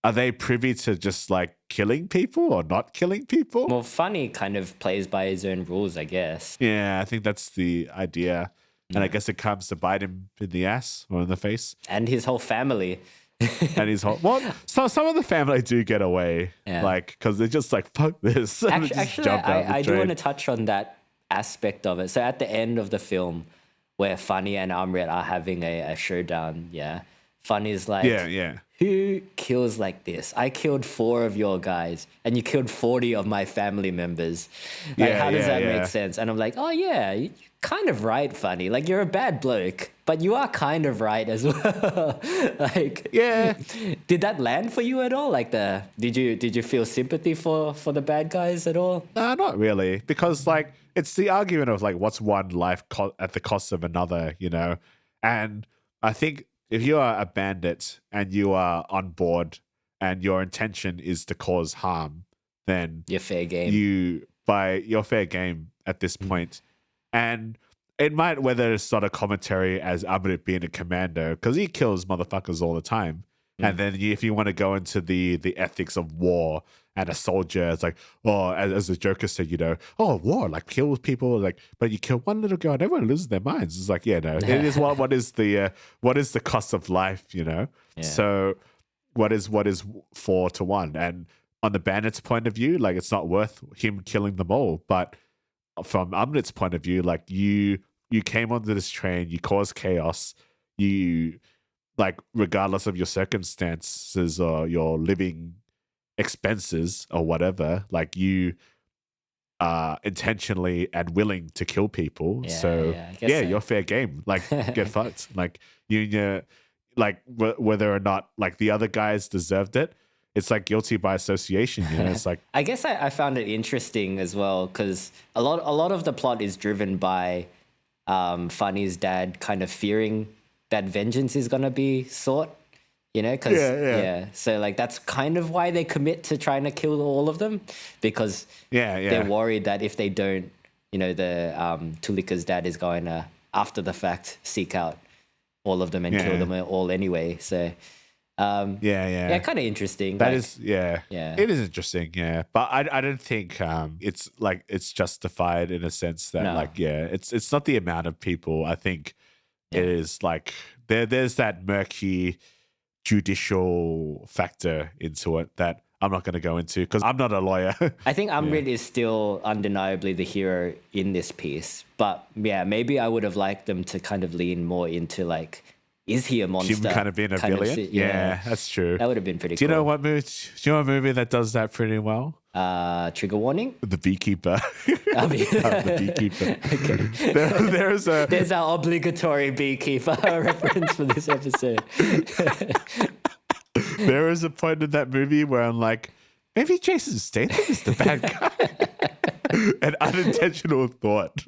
S1: are they privy to just like killing people or not killing people?
S2: Well, Funny kind of plays by his own rules, I guess.
S1: Yeah, I think that's the idea. And I guess it comes to bite him in the ass or in the face.
S2: And his whole family.
S1: So some of the family do get away, like, because they're just like, fuck this.
S2: Actually, I do want to touch on that aspect of it. So at the end of the film, where Funny and Amrit are having a showdown, Funny's like, who kills like this? I killed 4 of your guys and you killed 40 of my family members. Like, how does that make sense? And I'm like, oh yeah, you're kind of right, Funny. Like, you're a bad bloke, but you are kind of right as well. Like, did that land for you at all? Like, did you feel sympathy for the bad guys at all?
S1: No, not really, because like it's the argument of like what's one life at the cost of another, you know? And I think if you are a bandit and you are on board and your intention is to cause harm, then
S2: you're fair game.
S1: You're fair game at this point. And it might, whether it's not a commentary as Amrit being a commando, because he kills motherfuckers all the time. And then if you want to go into the ethics of war and a soldier, it's like, oh, as the Joker said, war like kills people, like, but you kill one little girl and everyone loses their minds. It's like, no, it is what is the cost of life,
S2: Yeah.
S1: So what is 4-1? And on the bandit's point of view, like, it's not worth him killing them all. But from Amrit's point of view, like, you came onto this train, you caused chaos, you, like, regardless of your circumstances or your living expenses or whatever, like, you are intentionally and willing to kill people. You're fair game. Like, get fucked. Like, like, whether or not, like, the other guys deserved it, it's like guilty by association. It's like,
S2: I guess I found it interesting as well because a lot of the plot is driven by Funny's dad kind of fearing that vengeance is gonna be sought, because so, like, that's kind of why they commit to trying to kill all of them, because they're worried that if they don't, the Tulika's dad is going to, after the fact, seek out all of them and kill them all anyway. So kind of interesting.
S1: That is it is interesting, but I don't think it's justified in a sense that it's not the amount of people. I think it is like there's that murky judicial factor into it that I'm not going to go into because I'm not a lawyer.
S2: I think Amrit is still undeniably the hero in this piece, but maybe I would have liked them to kind of lean more into, like, is he a monster?
S1: Him kind of being a villain? Yeah, that's true.
S2: That would have been pretty
S1: cool.
S2: Do you
S1: know what movie that does that pretty well?
S2: Trigger warning?
S1: The Beekeeper. The Beekeeper.
S2: Okay. There's our obligatory Beekeeper reference for this episode.
S1: There is a point in that movie where I'm like, maybe Jason Statham is the bad guy. An unintentional thought.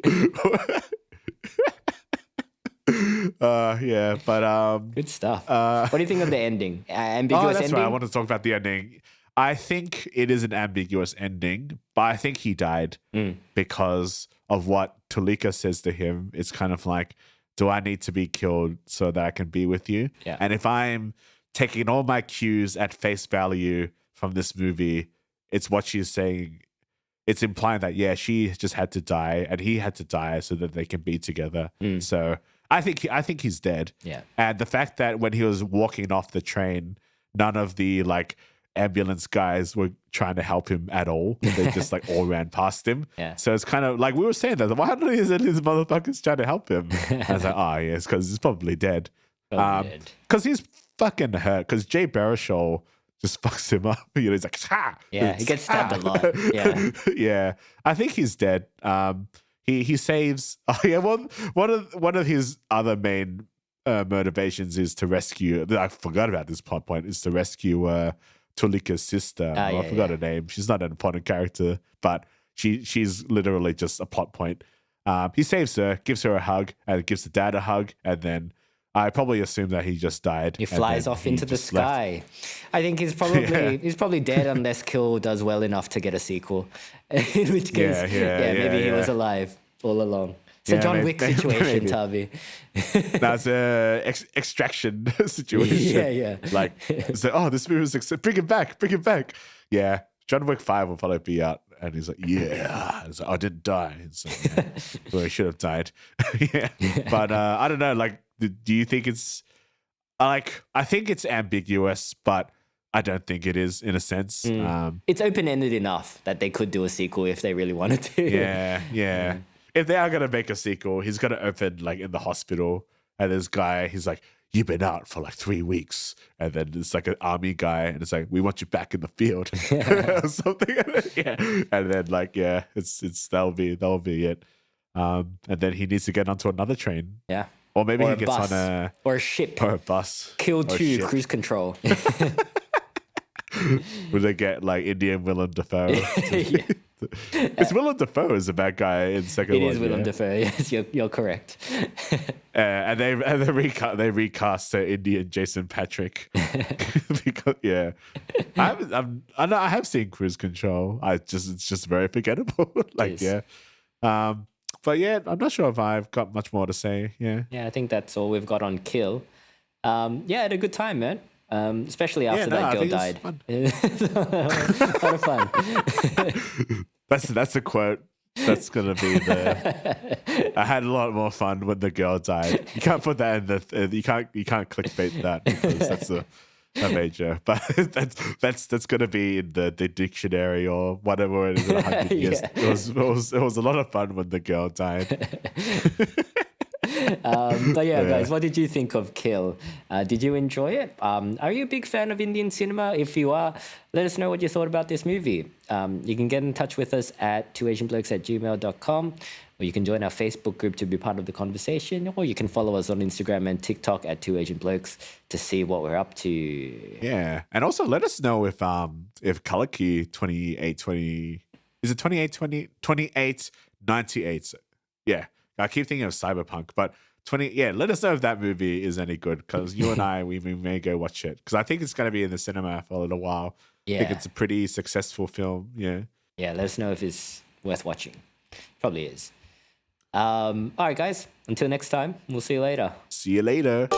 S2: Good stuff. What do you think of the ending? Ambiguous
S1: that's
S2: ending?
S1: right. I want to talk about the ending. I think it is an ambiguous ending, but I think he died because of what Tulika says to him. It's kind of like, do I need to be killed so that I can be with you?
S2: Yeah.
S1: And if I'm taking all my cues at face value from this movie, it's what she's saying. It's implying that, she just had to die and he had to die so that they can be together. So I think he's dead.
S2: Yeah.
S1: And the fact that when he was walking off the train, none of the, like, ambulance guys were trying to help him at all. They just, like, all ran past him.
S2: Yeah.
S1: So it's kind of like we were saying that. Why don't these motherfuckers trying to help him? I was like, it's because he's probably dead. Because he's fucking hurt. Because Jay Baruchel just fucks him up. He's like,
S2: yeah, he gets stabbed a lot. Yeah,
S1: yeah. I think he's dead. He saves. One of his other main motivations is to rescue. I forgot about this plot point. Is to rescue Tulika's sister. I forgot her name. She's not an important character, but she's literally just a plot point. He saves her, gives her a hug, and gives the dad a hug, and then I probably assume that he just died.
S2: He flies off into the sky. I think he's probably dead unless Kill does well enough to get a sequel. In which case, maybe he was alive all along. It's a John Wick situation, Tavi.
S1: That's a extraction situation.
S2: Yeah.
S1: Like, so, this movie was bring it back. Yeah, John Wick 5 will probably be out. And he's like, It's like, I didn't die. It's like, well, I should have died. But I don't know, like, do you think it's like, I think it's ambiguous, but I don't think it is in a sense.
S2: It's open-ended enough that they could do a sequel if they really wanted to.
S1: Yeah. If they are going to make a sequel, he's going to open, like, in the hospital, and this guy, he's like, you've been out for like 3 weeks. And then it's like an army guy, and it's like, we want you back in the field or something. And then, like, it's that'll be it. And then he needs to get onto another train.
S2: Yeah.
S1: Or maybe he gets on a
S2: ship.
S1: Or a bus.
S2: Kill 2, cruise control.
S1: Would they get, like, Indian Willem Dafoe? It's Willem Dafoe is a bad guy in second one.
S2: It is Willem Dafoe, yes, you're correct.
S1: And they recast Indian Jason Patrick. Because, I have seen Cruise Control. It's just very forgettable. Like, but I'm not sure if I've got much more to say. Yeah,
S2: I think that's all we've got on Kill. I had a good time, man. especially after that girl died. A lot of fun.
S1: That's a quote. That's gonna be I had a lot more fun when the girl died. You can't put that in you can't clickbait that because that's a major. But that's gonna be in the dictionary or whatever it is in 100 years. It was a lot of fun when the girl died.
S2: But guys, what did you think of Kill? Did you enjoy it? Are you a big fan of Indian cinema? If you are, let us know what you thought about this movie. You can get in touch with us at twoasianblokes@gmail.com, or you can join our Facebook group to be part of the conversation, or you can follow us on Instagram and TikTok at '2AsianBlokes to see what we're up to.
S1: Yeah, and also let us know if Kalki 2820 is it 2898? Yeah. I keep thinking of Cyberpunk, but let us know if that movie is any good, because you and I, we may go watch it, because I think it's going to be in the cinema for a little while. Yeah. I think it's a pretty successful film. Yeah.
S2: Yeah, let us know if it's worth watching. Probably is. All right, guys. Until next time, we'll see you later.
S1: See you later.